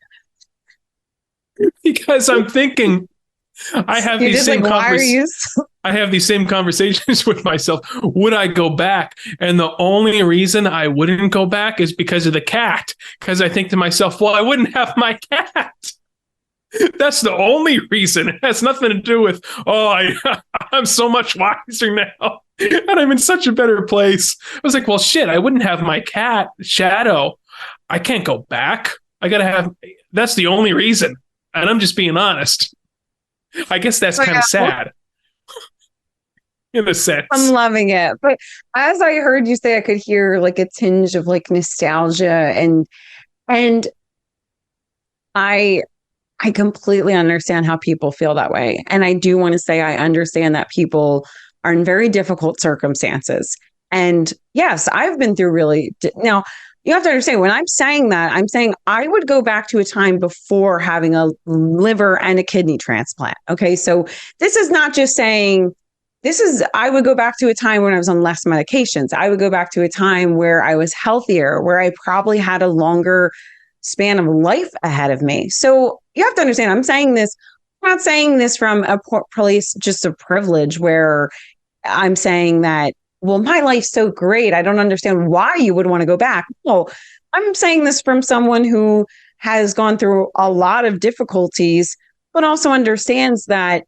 Because I'm thinking, I have these same conversations with myself. Would I go back? And the only reason I wouldn't go back is because of the cat. Because I think to myself, well, I wouldn't have my cat. That's the only reason. It has nothing to do with, I'm so much wiser now. And I'm in such a better place. I was like, well, shit, I wouldn't have my cat, Shadow. I can't go back. That's the only reason. And I'm just being honest. I guess that's kind of sad. In a sense. I'm loving it. But as I heard you say, I could hear a tinge of nostalgia and I completely understand how people feel that way. And I do want to say I understand that people are in very difficult circumstances. And yes, I've been through now you have to understand when I'm saying that, I'm saying I would go back to a time before having a liver and a kidney transplant. Okay. So this is not just saying, I would go back to a time when I was on less medications. I would go back to a time where I was healthier, where I probably had a longer span of life ahead of me. So you have to understand, I'm not saying this from a place just of privilege where I'm saying that, well, my life's so great. I don't understand why you would want to go back. No, I'm saying this from someone who has gone through a lot of difficulties, but also understands that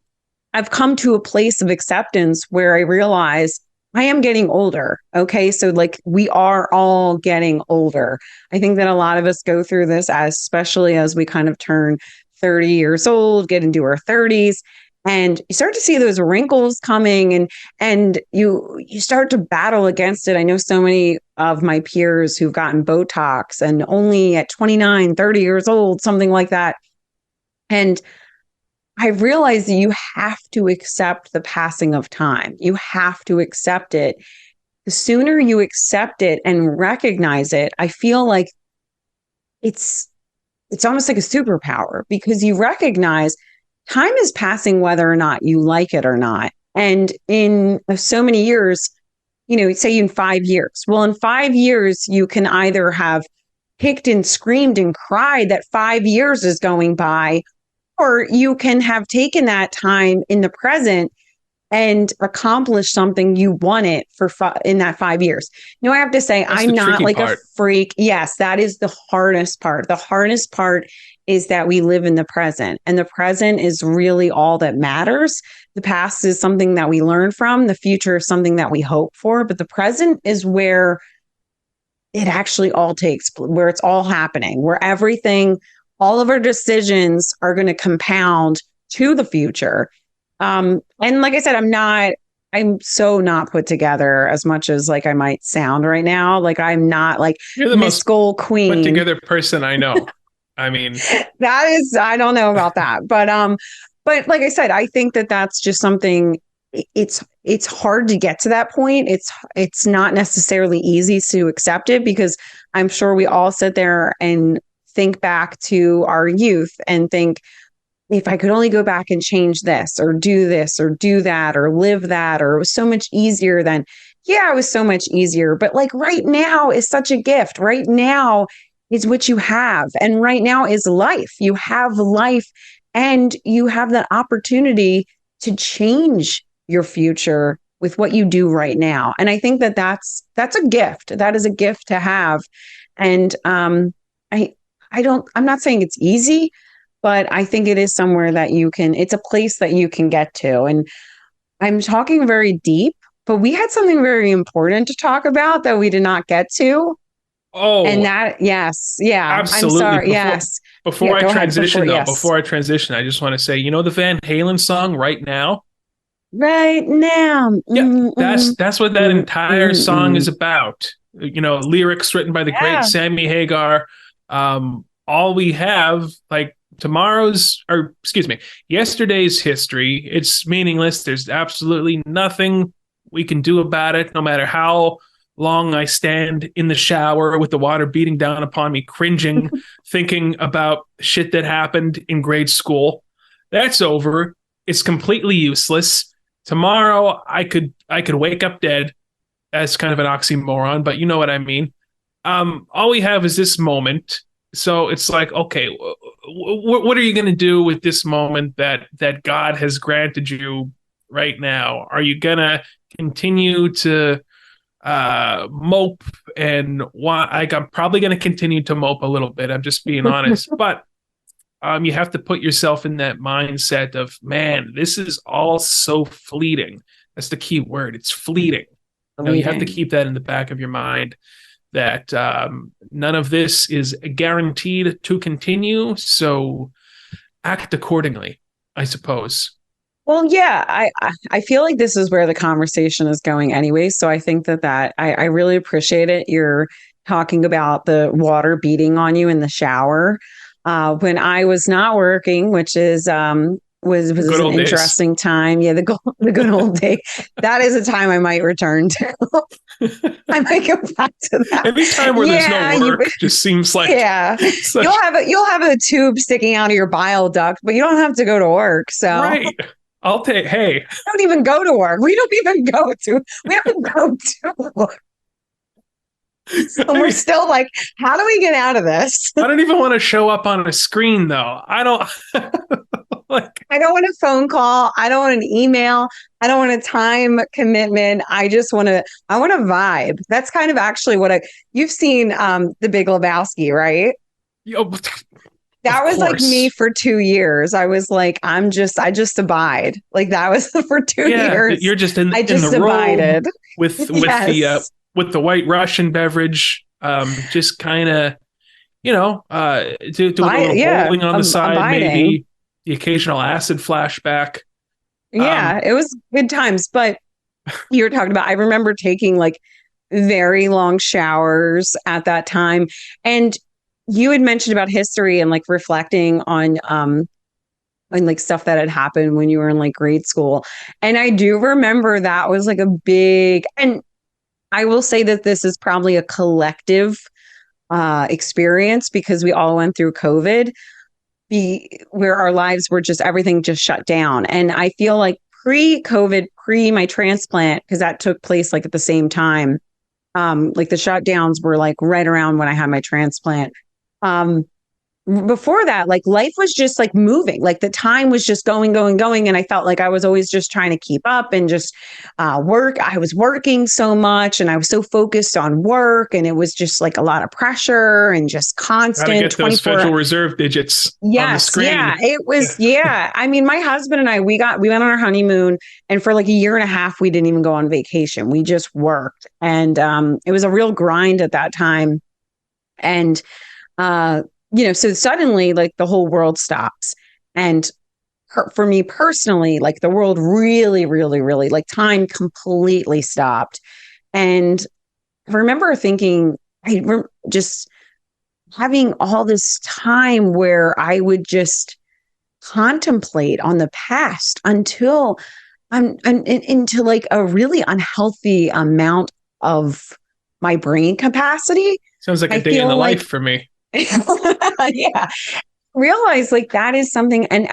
I've come to a place of acceptance where I realize I am getting older. Okay. So, like, we are all getting older. I think that a lot of us go through this, especially as we kind of turn 30 years old, get into our 30s. And you start to see those wrinkles coming, and you start to battle against it. I know so many of my peers who've gotten Botox and only at 29, 30 years old, something like that. And I realized that you have to accept the passing of time. You have to accept it. The sooner you accept it and recognize it, I feel like it's almost like a superpower, because you recognize time is passing whether or not you like it or not. And in so many years, say in 5 years, well, in 5 years, you can either have kicked and screamed and cried that 5 years is going by, or you can have taken that time in the present and accomplish something you wanted in that 5 years. I have to say, That's I'm not like part. a freak. Yes, that is the hardest part. The hardest part is that we live in the present, and the present is really all that matters. The past is something that we learn from. The future is something that we hope for, but the present is where it actually all where it's all happening, where all of our decisions are going to compound to the future. And like I said, I'm so not put together as much as like I might sound right now. Like, I'm not like You're the Miss Gold Queen. Put together person I know. I mean, I don't know about that, but like I said, I think that that's just something. It's hard to get to that point. It's not necessarily easy to accept it, because I'm sure we all sit there and think back to our youth and think, if I could only go back and change this or do that or live that, or it was so much easier then. Yeah, it was so much easier. But like right now is such a gift. Right now is what you have. And right now is life. You have life, and you have that opportunity to change your future with what you do right now. And I think that that's a gift. That is a gift to have. And I'm not saying it's easy, but I think it is somewhere that it's a place that you can get to. And I'm talking very deep, but we had something very important to talk about that we did not get to. Oh, and that, yes. Yeah. Absolutely. I'm sorry. Yes. Before I transition, I just want to say, the Van Halen song Right Now? Right Now. Yeah, that's what that entire song is about. Lyrics written by the great Sammy Hagar. All we have, like, yesterday's history. It's meaningless. There's absolutely nothing we can do about it, no matter how long I stand in the shower with the water beating down upon me, cringing, thinking about shit that happened in grade school. That's over. It's completely useless. Tomorrow I could wake up dead. That's kind of an oxymoron, but you know what I mean. All we have is this moment. So it's like, okay, what are you going to do with this moment that God has granted you right now? Are you going to continue to mope and I'm probably going to continue to mope a little bit. I'm just being honest, but you have to put yourself in that mindset of, man, this is all so fleeting. That's the key word. It's fleeting. You have to keep that in the back of your mind, that none of this is guaranteed to continue. So act accordingly, I suppose. Well, yeah, I feel like this is where the conversation is going anyway. So I think that I really appreciate it. You're talking about the water beating on you in the shower. When I was not working, which is was Good an old days. interesting time. Yeah, the good old day. That is a time I might return to. I might go back to that. Any time where there's no work just seems like you'll have a tube sticking out of your bile duct, but you don't have to go to work. So right. I'll take. Hey, don't even go to work. We don't go to work. So we're still like, how do we get out of this? I don't even want to show up on a screen though. I don't I don't want a phone call. I don't want an email. I don't want a time commitment. I want to vibe. That's kind of actually what you've seen The Big Lebowski, right? That was like me for 2 years. I was like, I just abide. Like that was for 2 years. You're just in the abided with the White Russian beverage, just kind of, do a little bowling on the side, abiding. Maybe the occasional acid flashback. Yeah, it was good times. But you were talking about, I remember taking like very long showers at that time. And you had mentioned about history and like reflecting on like stuff that had happened when you were in like grade school. And I do remember that was like a big, and I will say that this is probably a collective experience because we all went through COVID, where our lives were just, everything just shut down. And I feel like pre-COVID, pre my transplant, because that took place like at the same time, like the shutdowns were like right around when I had my transplant. Before that, like life was just like moving, like the time was just going. And I felt like I was always just trying to keep up and just work. I was working so much and I was so focused on work, and it was just like a lot of pressure and just constant. Gotta get those Federal Reserve digits on the screen. Yeah, it was. Yeah. I mean, my husband and I, we went on our honeymoon, and for like a year and a half, we didn't even go on vacation. We just worked. And it was a real grind at that time. And, so suddenly like the whole world stops. And for me personally, like the world really, really, really, like time completely stopped. And I remember thinking, just having all this time where I would just contemplate on the past until I'm into like a really unhealthy amount of my brain capacity. Sounds like a day in the life for me. Yeah. Realize like that is something. And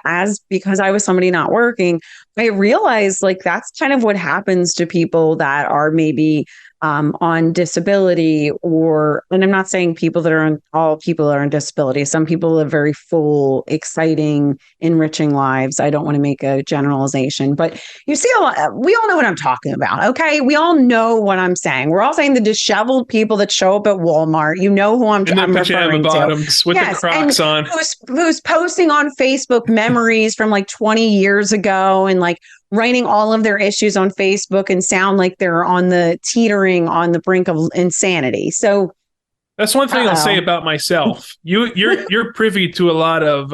because I was somebody not working, I realized like that's kind of what happens to people that are maybe on disability, and I'm not saying all people are on disability. Some people live very full, exciting, enriching lives. I don't want to make a generalization, but you see a lot. We all know what I'm talking about. Okay. We all know what I'm saying. We're all saying the disheveled people that show up at Walmart. You know who I'm referring bottoms to. With the Crocs on. Who's posting on Facebook memories from like 20 years ago and like writing all of their issues on Facebook and sound like they're on the brink of insanity. So that's one thing I'll say about myself. You're privy to a lot of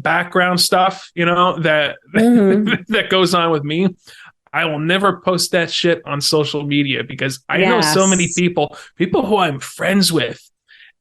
background stuff, that that goes on with me. I will never post that shit on social media because I know so many people who I'm friends with,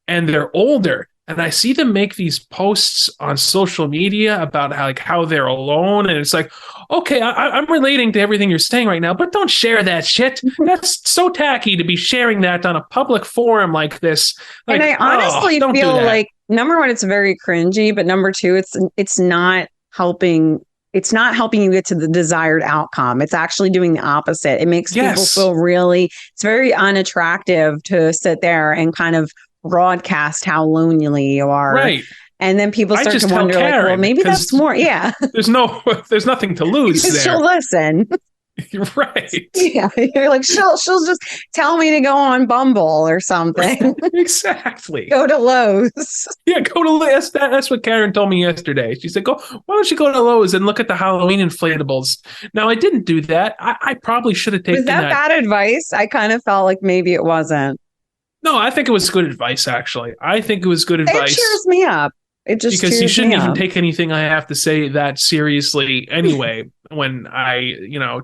and they're older. And I see them make these posts on social media about how they're alone. And it's like, okay, I'm relating to everything you're saying right now, but don't share that shit. That's so tacky to be sharing that on a public forum like this. Like, and I honestly feel like, number one, it's very cringy, but number two, it's not helping. It's not helping you get to the desired outcome. It's actually doing the opposite. It makes people feel it's very unattractive to sit there and kind of broadcast how lonely you are. Right. And then people start to wonder, like, well, maybe that's more. Yeah. There's nothing to lose there. She'll listen. Right. Yeah. You're like, she'll just tell me to go on Bumble or something. Exactly. Go to Lowe's. Yeah, go to Lowe's. That's what Karen told me yesterday. She said, why don't you go to Lowe's and look at the Halloween inflatables? Now, I didn't do that. I probably should have taken that. Was that bad advice? I kind of felt like maybe it wasn't. No, I think it was good advice, actually. I think it was good advice. It cheers me up. It just because you shouldn't even take anything I have to say that seriously anyway when I,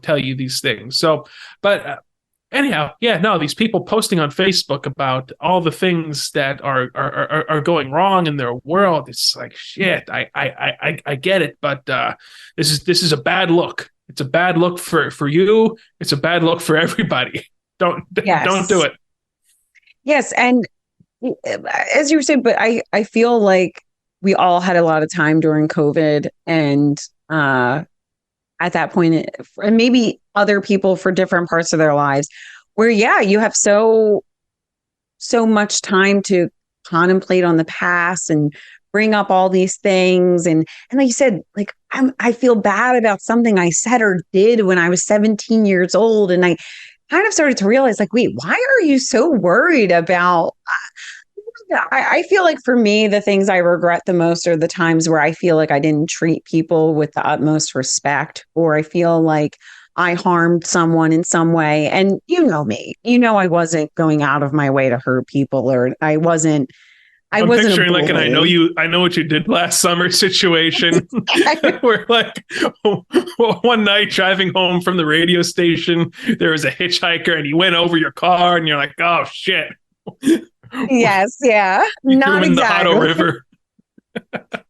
tell you these things. So, but Anyhow, yeah, no, these people posting on Facebook about all the things that are going wrong in their world. It's like shit. I get it, but this is a bad look. It's a bad look for you. It's a bad look for everybody. Don't do Yes. it. Yes. And as you were saying, but I feel like we all had a lot of time during COVID, and at that point, and maybe other people for different parts of their lives, where yeah, you have so much time to contemplate on the past and bring up all these things, and like you said, like I feel bad about something I said or did when I was 17 years old, and I kind of started to realize, like, wait, why are you so worried about? I feel like for me, the things I regret the most are the times where I feel like I didn't treat people with the utmost respect, or I feel like I harmed someone in some way. And you know me, I wasn't going out of my way to hurt people, or I I'm wasn't a picturing like an bully. I know what you did last summer situation where like one night driving home from the radio station, there was a hitchhiker and he went over your car and you're like, oh shit. Yes, yeah, You threw him not in the Hotto exactly. River.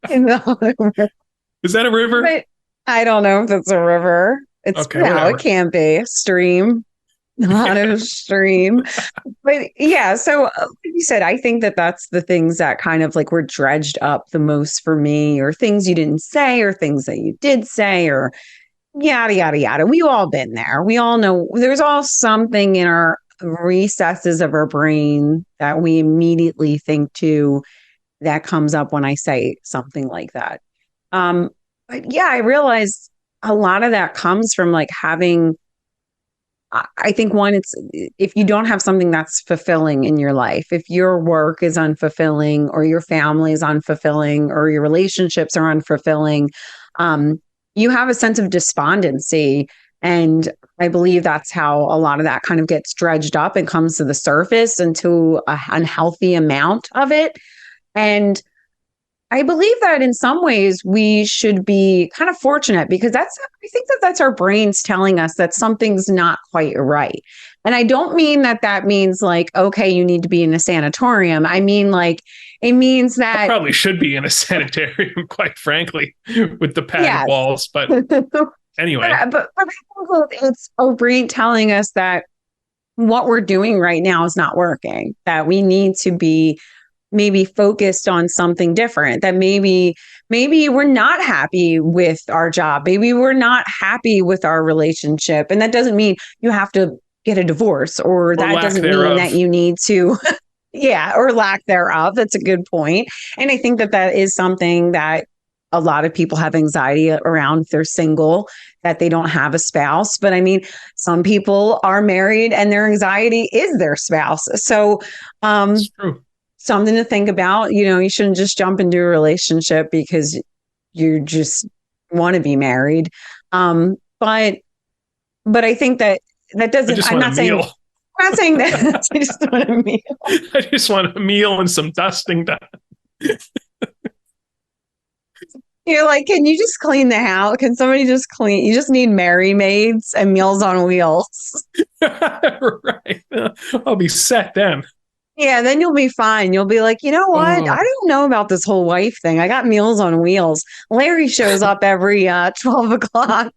No, Is that a river? but I don't know if it's a river. It's Okay, no, it whatever. can't be stream, not Yeah. a stream. But yeah, so like you said, I think that that's the things that kind of like were dredged up the most for me, or things you didn't say, or things that you did say, or yada yada yada. We've all been there. We all know there's all something in our recesses of our brain that we immediately think to, that comes up when I say something like that. Um, but yeah, I realized a lot of that comes from like having, I think one, it's if you don't have something that's fulfilling in your life, if your work is unfulfilling, or your family is unfulfilling, or your relationships are unfulfilling, um, you have a sense of despondency. And I believe that's how a lot of that kind of gets dredged up and comes to the surface into an unhealthy amount of it. And I believe that in some ways we should be kind of fortunate, because I think that that's our brains telling us that something's not quite right. And I don't mean that that means like, okay, you need to be in a sanatorium. I mean, like, it means I that, probably should be in a sanitarium, quite frankly, with the padded yes. walls. But but, anyway, I think it's our brain telling us that what we're doing right now is not working, that we need to be maybe focused on something different, that maybe we're not happy with our job, maybe we're not happy with our relationship, and that doesn't mean you have to get a divorce, or or that lack doesn't mean that thereof. you need to yeah, or lack thereof. That's a good point. And I think that that is something that a lot of people have anxiety around if they're single, that they don't have a spouse. But I mean, some people are married and their anxiety is their spouse. So It's um true. something to think about. You shouldn't just jump into a relationship because you just want to be married. But I think that that I doesn't. just want a meal. I'm not saying that. I just want a meal. I just want a meal and some dusting done. You're like, can you just clean the house? Can somebody just clean? You just need Mary Maids and Meals on Wheels. Right. I'll be set then. Yeah, then you'll be fine. You'll be like, you know what? I Oh, don't know about this whole wife thing. I got Meals on Wheels. Larry shows up every 12 o'clock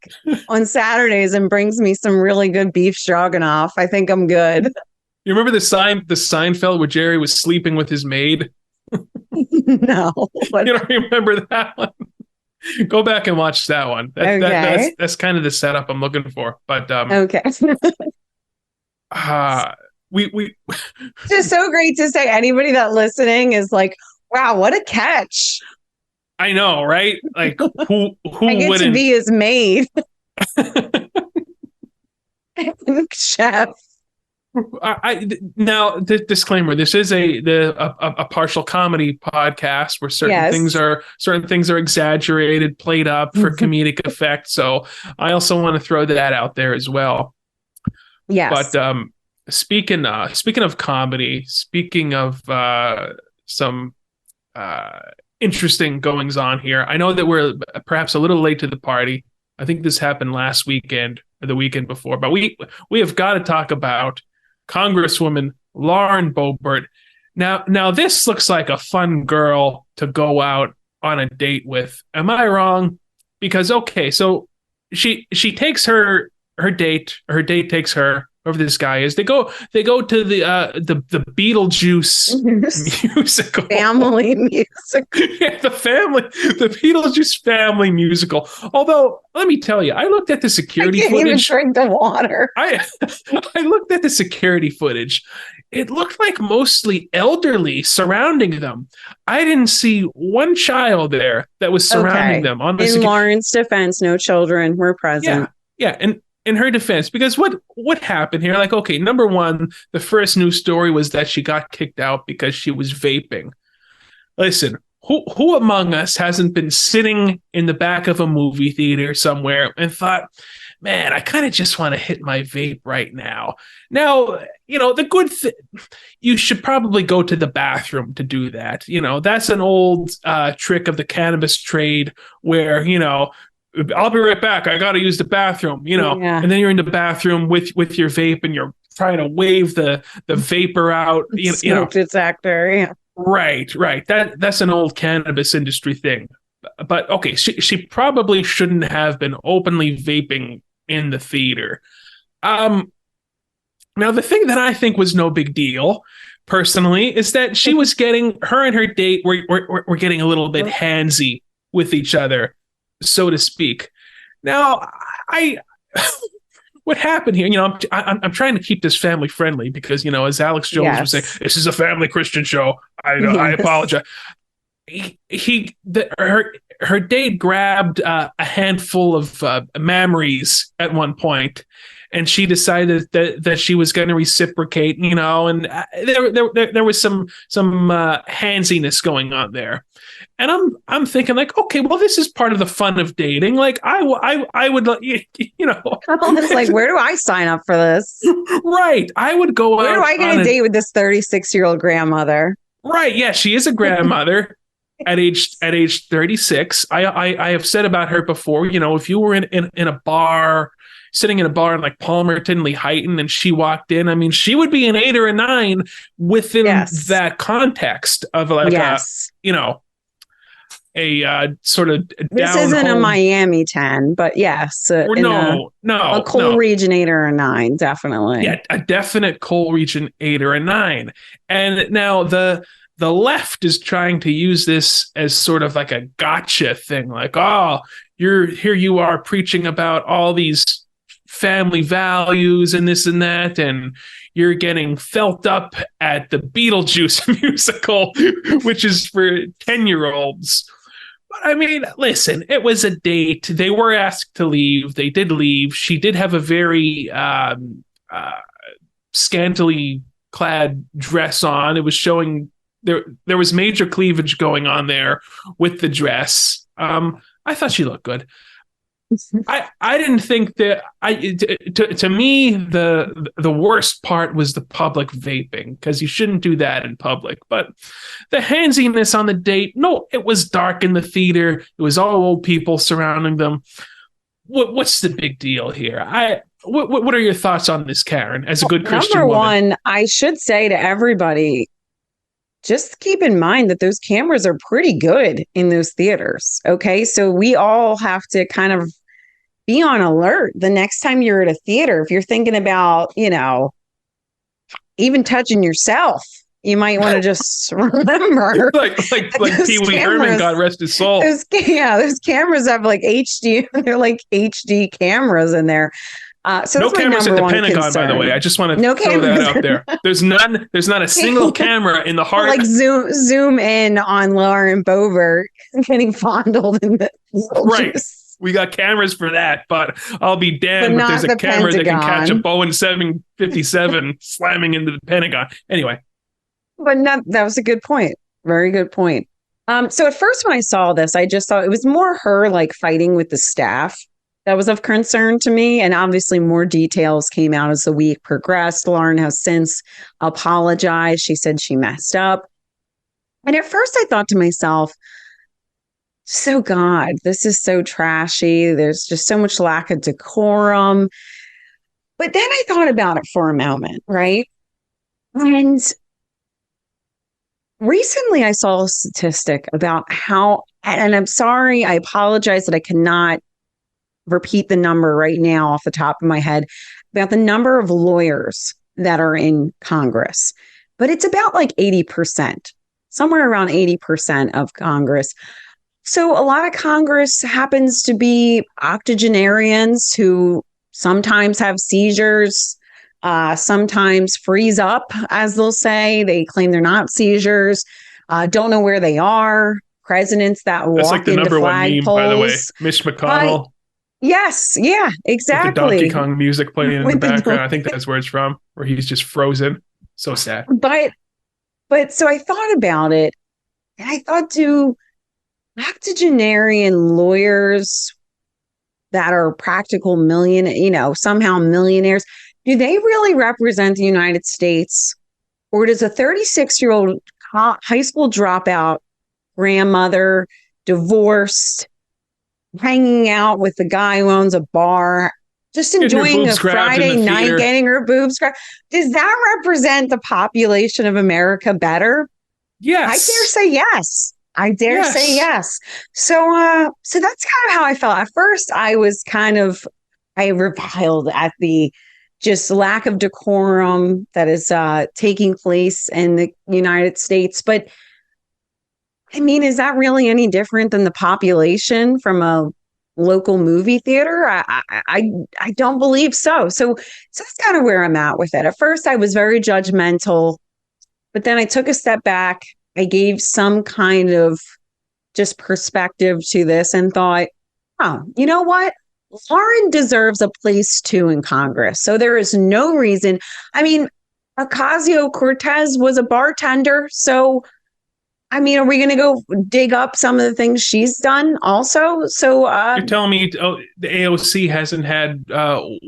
on Saturdays and brings me some really good beef stroganoff. I think I'm good. you remember the Seinfeld where Jerry was sleeping with his maid? No. You don't remember that one? Go back and watch that one. Okay. That's kind of the setup I'm looking for. But Okay. uh we Just so great to say anybody that listening is like, wow, what a catch. I know, right? Like I who get to wouldn't? be his maid, chef. Now the disclaimer: this is a partial comedy podcast where Yes. certain things are exaggerated, played up for comedic effect. So I also want to throw that out there as well. But Yes. speaking of comedy, speaking of some uh, interesting goings on here, I know that we're perhaps a little late to the party. I think this happened last weekend. or the weekend before. But we have got to talk about Congresswoman Lauren Boebert. Now this looks like a fun girl to go out on a date with. Am I wrong? Because okay, so she takes her date, or her date takes her, whoever this guy is. They go to the Beetlejuice musical. Family musical. Yeah, the Beetlejuice family musical. Although, let me tell you, I looked at the security I can't footage. even drink the water. I looked at the security footage. It looked like mostly elderly surrounding them. I didn't see one child there that was surrounding them. In Lauren's defense, no children were present. Yeah, and in her defense, because what happened here? Like, okay, number one, the first news story was that she got kicked out because she was vaping. Listen, who among us hasn't been sitting in the back of a movie theater somewhere and thought, man, I kind of just want to hit my vape right now. Now, the good thing, you should probably go to the bathroom to do that. That's an old trick of the cannabis trade where, I'll be right back. I got to use the bathroom, Yeah. And then you're in the bathroom with your vape and you're trying to wave the vapor out. Smoke detector, yeah. Right. That's an old cannabis industry thing. But okay, she probably shouldn't have been openly vaping in the theater. Now, the thing that I think was no big deal, personally, is that she was her and her date were getting a little bit handsy with each other, so to speak. Now, what happened here? I'm trying to keep this family friendly because, as Alex Jones would say, this is a family Christian show. I apologize. Her date grabbed a handful of memories at one point, and she decided that she was going to reciprocate. And there was some handsiness going on there. And I'm thinking, like, okay, well, this is part of the fun of dating. Like, I would, It's like, where do I sign up for this? Right. I would go Where out. do I get a date with this 36-year-old grandmother? Right. Yeah, she is a grandmother at age 36. I have said about her before, if you were in a bar, sitting in a bar in like Palmerton, Lehighton, and she walked in, I mean, she would be an 8 or a 9 within that context of like a sort of this isn't a Miami 10, but yes, a Cole region 8 or a 9, definitely. Yeah, a definite Cole region 8 or a 9. And now the left is trying to use this as sort of like a gotcha thing, like, oh, you are preaching about all these family values and this and that, and you're getting felt up at the Beetlejuice musical, which is for 10-year-olds. But I mean, listen, it was a date. They were asked to leave. They did leave. She did have a very scantily clad dress on. It was showing there was major cleavage going on there with the dress. I thought she looked good. I didn't think that to me the worst part was the public vaping, because you shouldn't do that in public. But the handsiness on the date, no, it was dark in the theater. It was all old people surrounding them. What's the big deal here? What are your thoughts on this, Karen, as a good Christian woman? Number one, woman? I should say to everybody, just keep in mind that those cameras are pretty good in those theaters. Okay. So we all have to kind of be on alert the next time you're at a theater. If you're thinking about, even touching yourself, you might want to just remember. like Pee Wee Herman, God rest his soul. Those cameras have like HD, they're like HD cameras in there. So no cameras at the Pentagon, concern. By the way. I just want to throw that out there. There's not a single camera in the heart. Like zoom in on Lauren Boebert getting fondled in the right. We got cameras for that, but I'll be damned if there's a camera that can catch a Boeing 757 slamming into the Pentagon. Anyway. But that was a good point. Very good point. So at first when I saw this, I just thought it was more her like fighting with the staff that was of concern to me. And obviously more details came out as the week progressed. Lauren has since apologized. She said she messed up. And at first I thought to myself, so God, this is so trashy. There's just so much lack of decorum. But then I thought about it for a moment, right? And recently I saw a statistic about how, and I'm sorry, I apologize that I cannot repeat the number right now off the top of my head, about the number of lawyers that are in Congress. But it's about like 80%, somewhere around 80% of Congress. So a lot of Congress happens to be octogenarians who sometimes have seizures, sometimes freeze up, as they'll say. They claim they're not seizures, don't know where they are. Presidents that That's walk like the into number one meme, by the way. flagpoles. Mitch McConnell Yes, yeah, with the exactly. Donkey Kong music playing in the With the background. I Donkey- think that's where it's from, where he's just frozen. So sad. But so I thought about it, and I thought, do octogenarian lawyers that are practical somehow millionaires, do they really represent the United States? Or does a 36-year-old high school dropout grandmother, divorced, hanging out with the guy who owns a bar, just enjoying a Friday night, getting her boobs scratched, does that represent the population of America better? Yes. I dare say yes. I dare say yes. So that's kind of how I felt. At first, I reviled at the just lack of decorum that is taking place in the United States. But I mean, is that really any different than the population from a local movie theater? I don't believe so. So that's kind of where I'm at with it. At first, I was very judgmental, but then I took a step back. I gave some kind of just perspective to this and thought, oh, you know what? Lauren deserves a place too in Congress. So there is no reason. I mean, Ocasio-Cortez was a bartender. So, I mean, are we going to go dig up some of the things she's done also? So you're telling me the AOC hasn't had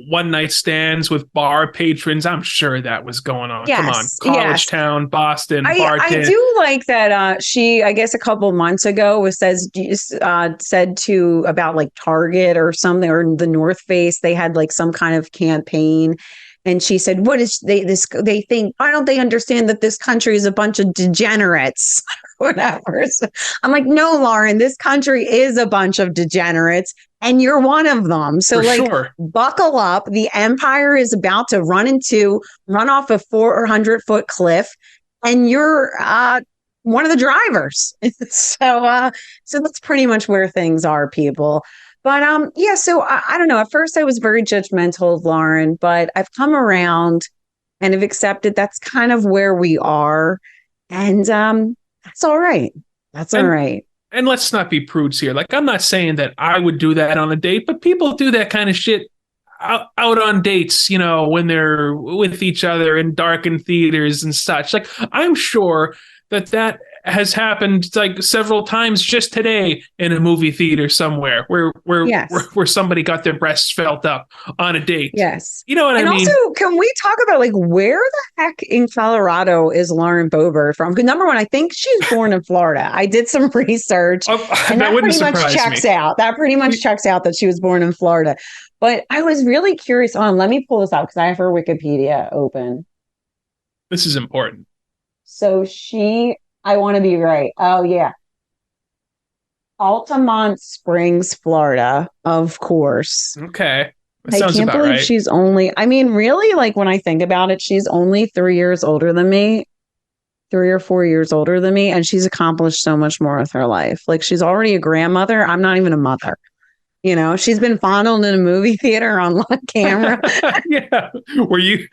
one night stands with bar patrons? I'm sure that was going on. Yes, come on, college town, Boston. I do like that. She, I guess, a couple months ago said to about like Target or something, or the North Face. They had like some kind of campaign. And she said, "What is they think? Why don't they understand that this country is a bunch of degenerates?" Whatever. So I'm like, no, Lauren, this country is a bunch of degenerates, and you're one of them. So, buckle up. The empire is about to run off a 400-foot cliff, and you're one of the drivers. So that's pretty much where things are, people. But so I don't know. At first, I was very judgmental of Lauren, but I've come around and have accepted that's kind of where we are, and that's all right. That's all right. And let's not be prudes here. Like, I'm not saying that I would do that on a date, but people do that kind of shit out on dates, when they're with each other in darkened theaters and such. Like, I'm sure that has happened like several times just today in a movie theater somewhere where somebody got their breasts felt up on a date. Yes. You know what I mean? And also, can we talk about like where the heck in Colorado is Lauren Boebert from? Because number one, I think she's born in Florida. I did some research and that pretty much checks out. That pretty much checks out that she was born in Florida. But I was really curious let me pull this out because I have her Wikipedia open. This is important. So I want to be right. Oh, yeah. Altamont Springs, Florida, of course. Okay. I can't believe she's only, I mean, really, like when I think about it, she's only 3 years older than me, 3 or 4 years older than me. And she's accomplished so much more with her life. Like she's already a grandmother. I'm not even a mother. She's been fondled in a movie theater on camera. Yeah. Were you...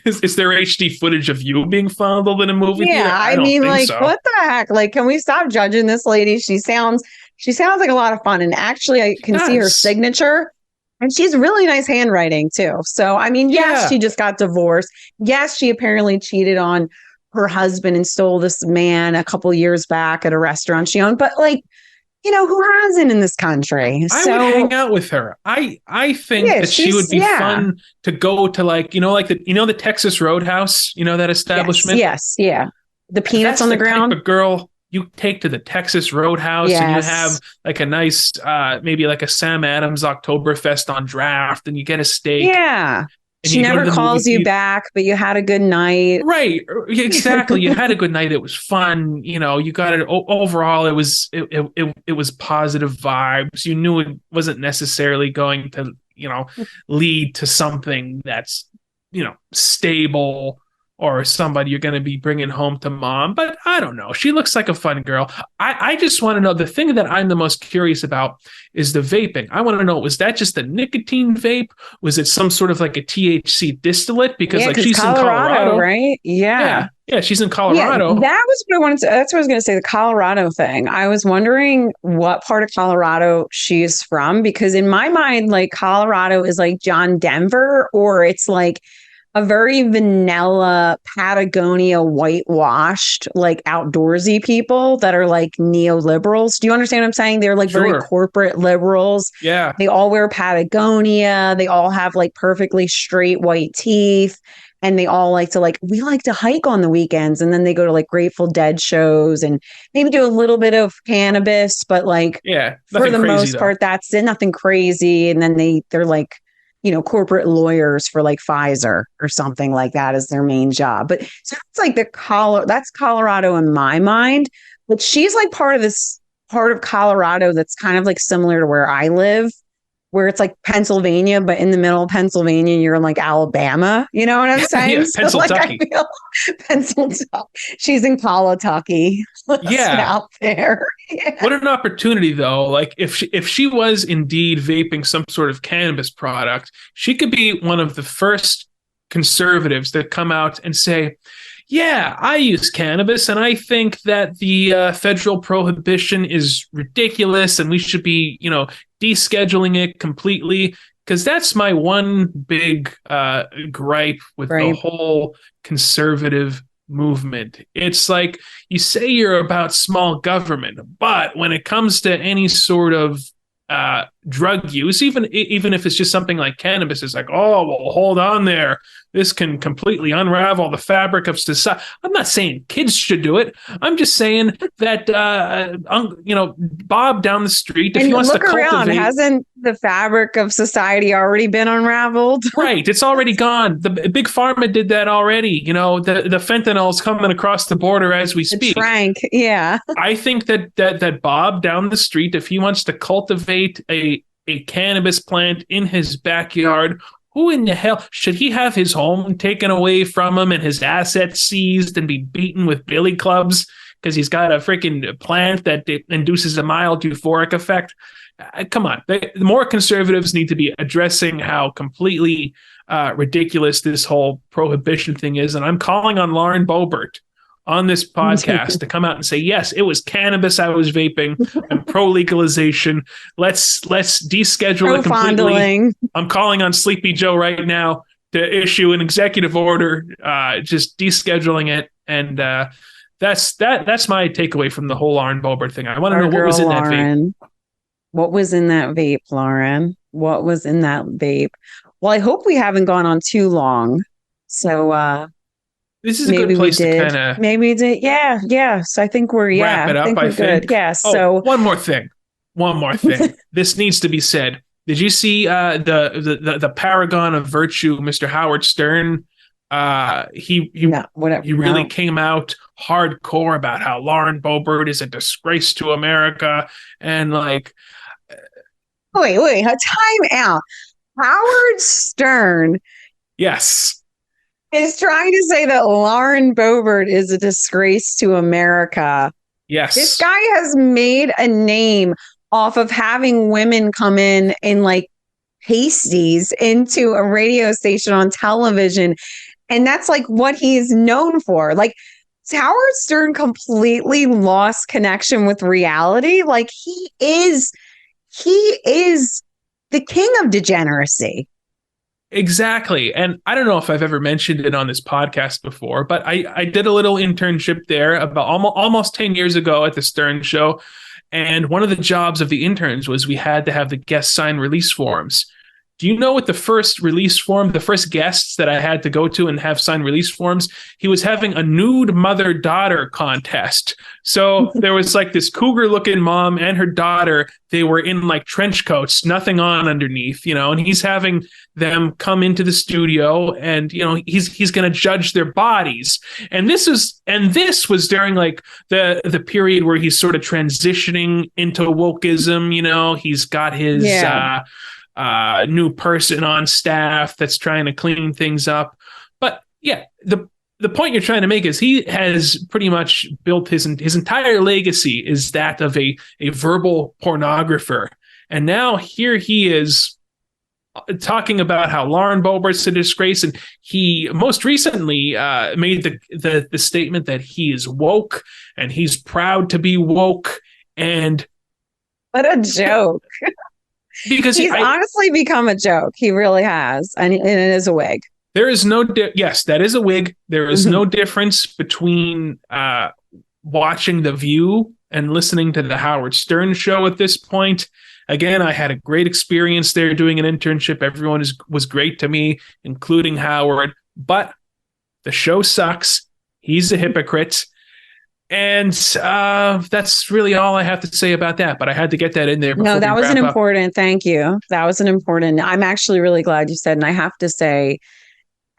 Is there HD footage of you being fondled in a movie theater? Yeah, I mean, like, what the heck? Like, can we stop judging this lady? She sounds like a lot of fun. And actually, I can see her signature. And she's really nice handwriting, too. So, I mean, yes, she just got divorced. Yes, she apparently cheated on her husband and stole this man a couple years back at a restaurant she owned. But, like, who hasn't in this country? I would hang out with her. I think that she would be fun to go to, like, the Texas Roadhouse, that establishment. Yes, yeah. The peanuts on the ground. Type of girl you take to the Texas Roadhouse and you have like a nice, maybe like a Sam Adams Oktoberfest on draft, and you get a steak. Yeah. And She you go to never the calls movie you theater. back, but you had a good night. Right, exactly. You had a good night. It was fun. You know, you got it. Overall, it was positive vibes. You knew it wasn't necessarily going to, you know, lead to something that's, you know, stable or somebody you're going to be bringing home to mom. But I don't know. She looks like a fun girl. I just want to know, the thing that I'm the most curious about is the vaping. I want to know, was that just a nicotine vape? Was it some sort of like a THC distillate? Because like she's in Colorado, right? Yeah, she's in Yeah, Colorado. that was what I wanted to. That's what I was going to say. The Colorado thing. I was wondering what part of Colorado she's from, because in my mind, like Colorado is like John Denver, or it's like a very vanilla Patagonia whitewashed, like outdoorsy people that are like neoliberals. Do you understand what I'm saying? They're like very Sure. corporate liberals. Yeah. They all wear Patagonia. They all have like perfectly straight white teeth. And they all like to we like to hike on the weekends. And then they go to like Grateful Dead shows and maybe do a little bit of cannabis, but like Yeah, for the nothing crazy, most though. part, that's it. Nothing crazy. And then they're like, you know, corporate lawyers for like Pfizer or something like that is their main job. But so it's like that's Colorado in my mind. But she's like part of Colorado that's kind of like similar to where I live, where it's like Pennsylvania, but in the middle of Pennsylvania, you're in like Alabama. You know what I'm saying? Yeah, So like I feel Pennsylvania. She's in Colatucky. Yeah. Out there. Yeah. What an opportunity, though. Like if she was indeed vaping some sort of cannabis product, she could be one of the first conservatives that come out and say, yeah, I use cannabis, and I think that the federal prohibition is ridiculous, and we should be, you know, descheduling it completely. Because that's my one big gripe with the whole conservative movement. It's like, you say you're about small government, but when it comes to any sort of drug use, even if it's just something like cannabis, it's like, oh, well, hold on there. This can completely unravel the fabric of society. I'm not saying kids should do it. I'm just saying that, you know, Bob down the street, if he wants to cultivate, around, hasn't the fabric of society already been unraveled? Right, it's already gone. The big pharma did that already. You know, the fentanyl's coming across the border as we speak. Trank, yeah. I think that Bob down the street, if he wants to cultivate a cannabis plant in his backyard, who in the hell should he have his home taken away from him and his assets seized and be beaten with billy clubs because he's got a freaking plant that induces a mild euphoric effect? Come on. The more conservatives need to be addressing how completely ridiculous this whole prohibition thing is. And I'm calling on Lauren Boebert on this podcast to come out and say, yes, it was cannabis I was vaping. I'm pro-legalization. Let's deschedule it completely. I'm calling on Sleepy Joe right now to issue an executive order, just descheduling it. And that's my takeaway from the whole Lauren Boebert thing. I want to know what was in that vape. What was in that vape, Lauren? What was in that vape? Well, I hope we haven't gone on too long. So this is a good place to kind of maybe we did. Yeah. So I think we're wrap it up. I think. Good. Yeah. So one more thing. This needs to be said. Did you see the paragon of virtue, Mr. Howard Stern? He really came out hardcore about how Lauren Boebert is a disgrace to America, and like, wait, time out. Howard Stern, yes, is trying to say that Lauren Boebert is a disgrace to America. Yes, this guy has made a name off of having women come in like pasties into a radio station on television. And that's like what he's known for. Like, Howard Stern completely lost connection with reality. Like, he is the king of degeneracy. Exactly. And I don't know if I've ever mentioned it on this podcast before, but I did a little internship there about almost 10 years ago at the Stern Show. And one of the jobs of the interns was we had to have the guests sign release forms. Do you know what the first release form, the first guests that I had to go to and have sign release forms? He was having a nude mother-daughter contest. So there was like this cougar-looking mom and her daughter. They were in like trench coats, nothing on underneath, and he's having them come into the studio, and he's going to judge their bodies. And this was during like the period where he's sort of transitioning into wokeism. He's got his new person on staff that's trying to clean things up. But yeah, the point you're trying to make is he has pretty much built his entire legacy is that of a verbal pornographer. And now here he is talking about how Lauren Boebert's a disgrace. And he most recently made the statement that he is woke and he's proud to be woke. And what a joke. Because he's honestly become a joke. He really has. And it is a wig. There is no, yes, that is a wig. There is no difference between watching The View and listening to the Howard Stern show at this point. Again, I had a great experience there doing an internship. Everyone was great to me, including Howard. But the show sucks. He's a hypocrite. And that's really all I have to say about that. But I had to get that in there. No, that was an important. Thank you. That was an important. I'm actually really glad you said. And I have to say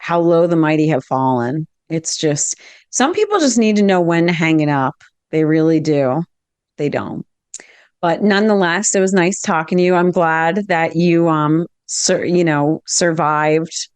how low the mighty have fallen. It's just some people just need to know when to hang it up. They really do. They don't. But nonetheless, it was nice talking to you. I'm glad that you survived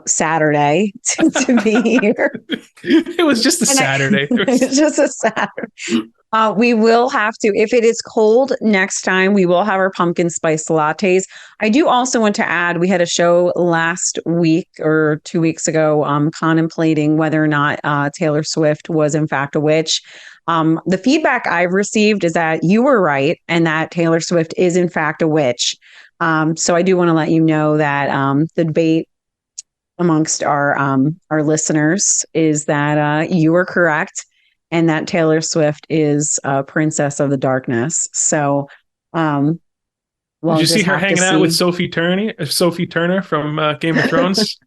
Saturday to be here. It was just a Saturday. It's just a Saturday. We will have to, if it is cold next time, we will have our pumpkin spice lattes. I do also want to add, we had a show last week or 2 weeks ago contemplating whether or not Taylor Swift was in fact a witch. The feedback I've received is that you were right and that Taylor Swift is in fact a witch. So I do want to let you know that the debate amongst our listeners is that you are correct and that Taylor Swift is a princess of the darkness. So, did you see her hanging out with Sophie Turner from Game of Thrones?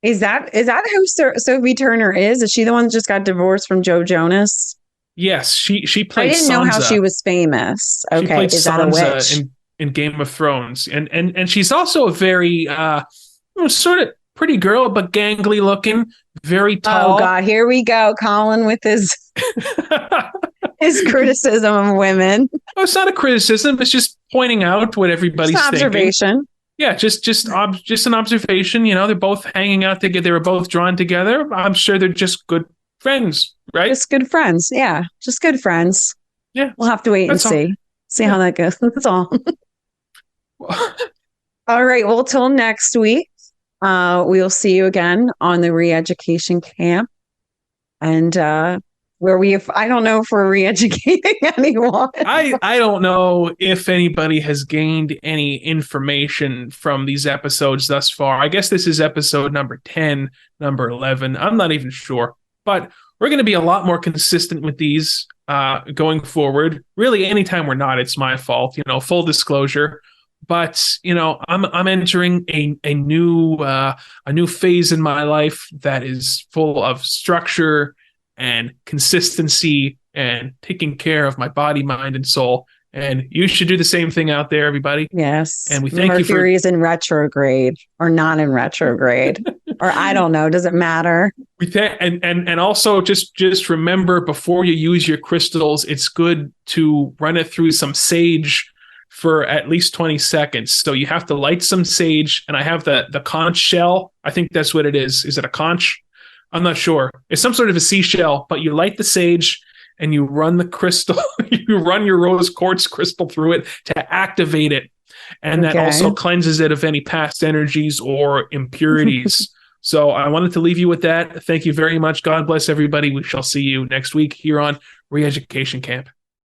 Is that who Sophie Turner is? Is she the one that just got divorced from Joe Jonas? Yes, she played. I didn't know how she was famous. Okay, she played is that a witch? In Game of Thrones, and she's also a very sort of pretty girl, but gangly looking, very tall. Oh God, here we go, Collin with his his criticism of women. Oh, it's not a criticism; it's just pointing out what everybody's just observation. Thinking. Yeah, just an observation. They're both hanging out together. They were both drawn together. I'm sure they're just good friends, right? Just good friends. Yeah, just good friends. Yeah, we'll have to wait and see how that goes. That's all. All right. Well, till next week, we'll see you again on the re-education camp, and where I don't know if we're re-educating anyone. I don't know if anybody has gained any information from these episodes thus far. I guess this is episode number 10, number 11. I'm not even sure, but we're going to be a lot more consistent with these going forward. Really, anytime we're not, it's my fault. Full disclosure. But I'm entering a new phase in my life that is full of structure and consistency and taking care of my body, mind, and soul. And you should do the same thing out there, everybody. Yes. And we thank Mercury you for is in retrograde or not in retrograde, or I don't know. Does it matter? And also just remember, before you use your crystals, it's good to run it through some sage for at least 20 seconds. So you have to light some sage, and I have the conch shell. I think that's what it is. Is it a conch? I'm not sure. It's some sort of a seashell, but you light the sage and you run the crystal, you run your rose quartz crystal through it to activate it. And that also cleanses it of any past energies or impurities. So I wanted to leave you with that. Thank you very much. God bless everybody. We shall see you next week here on Re-Education Camp.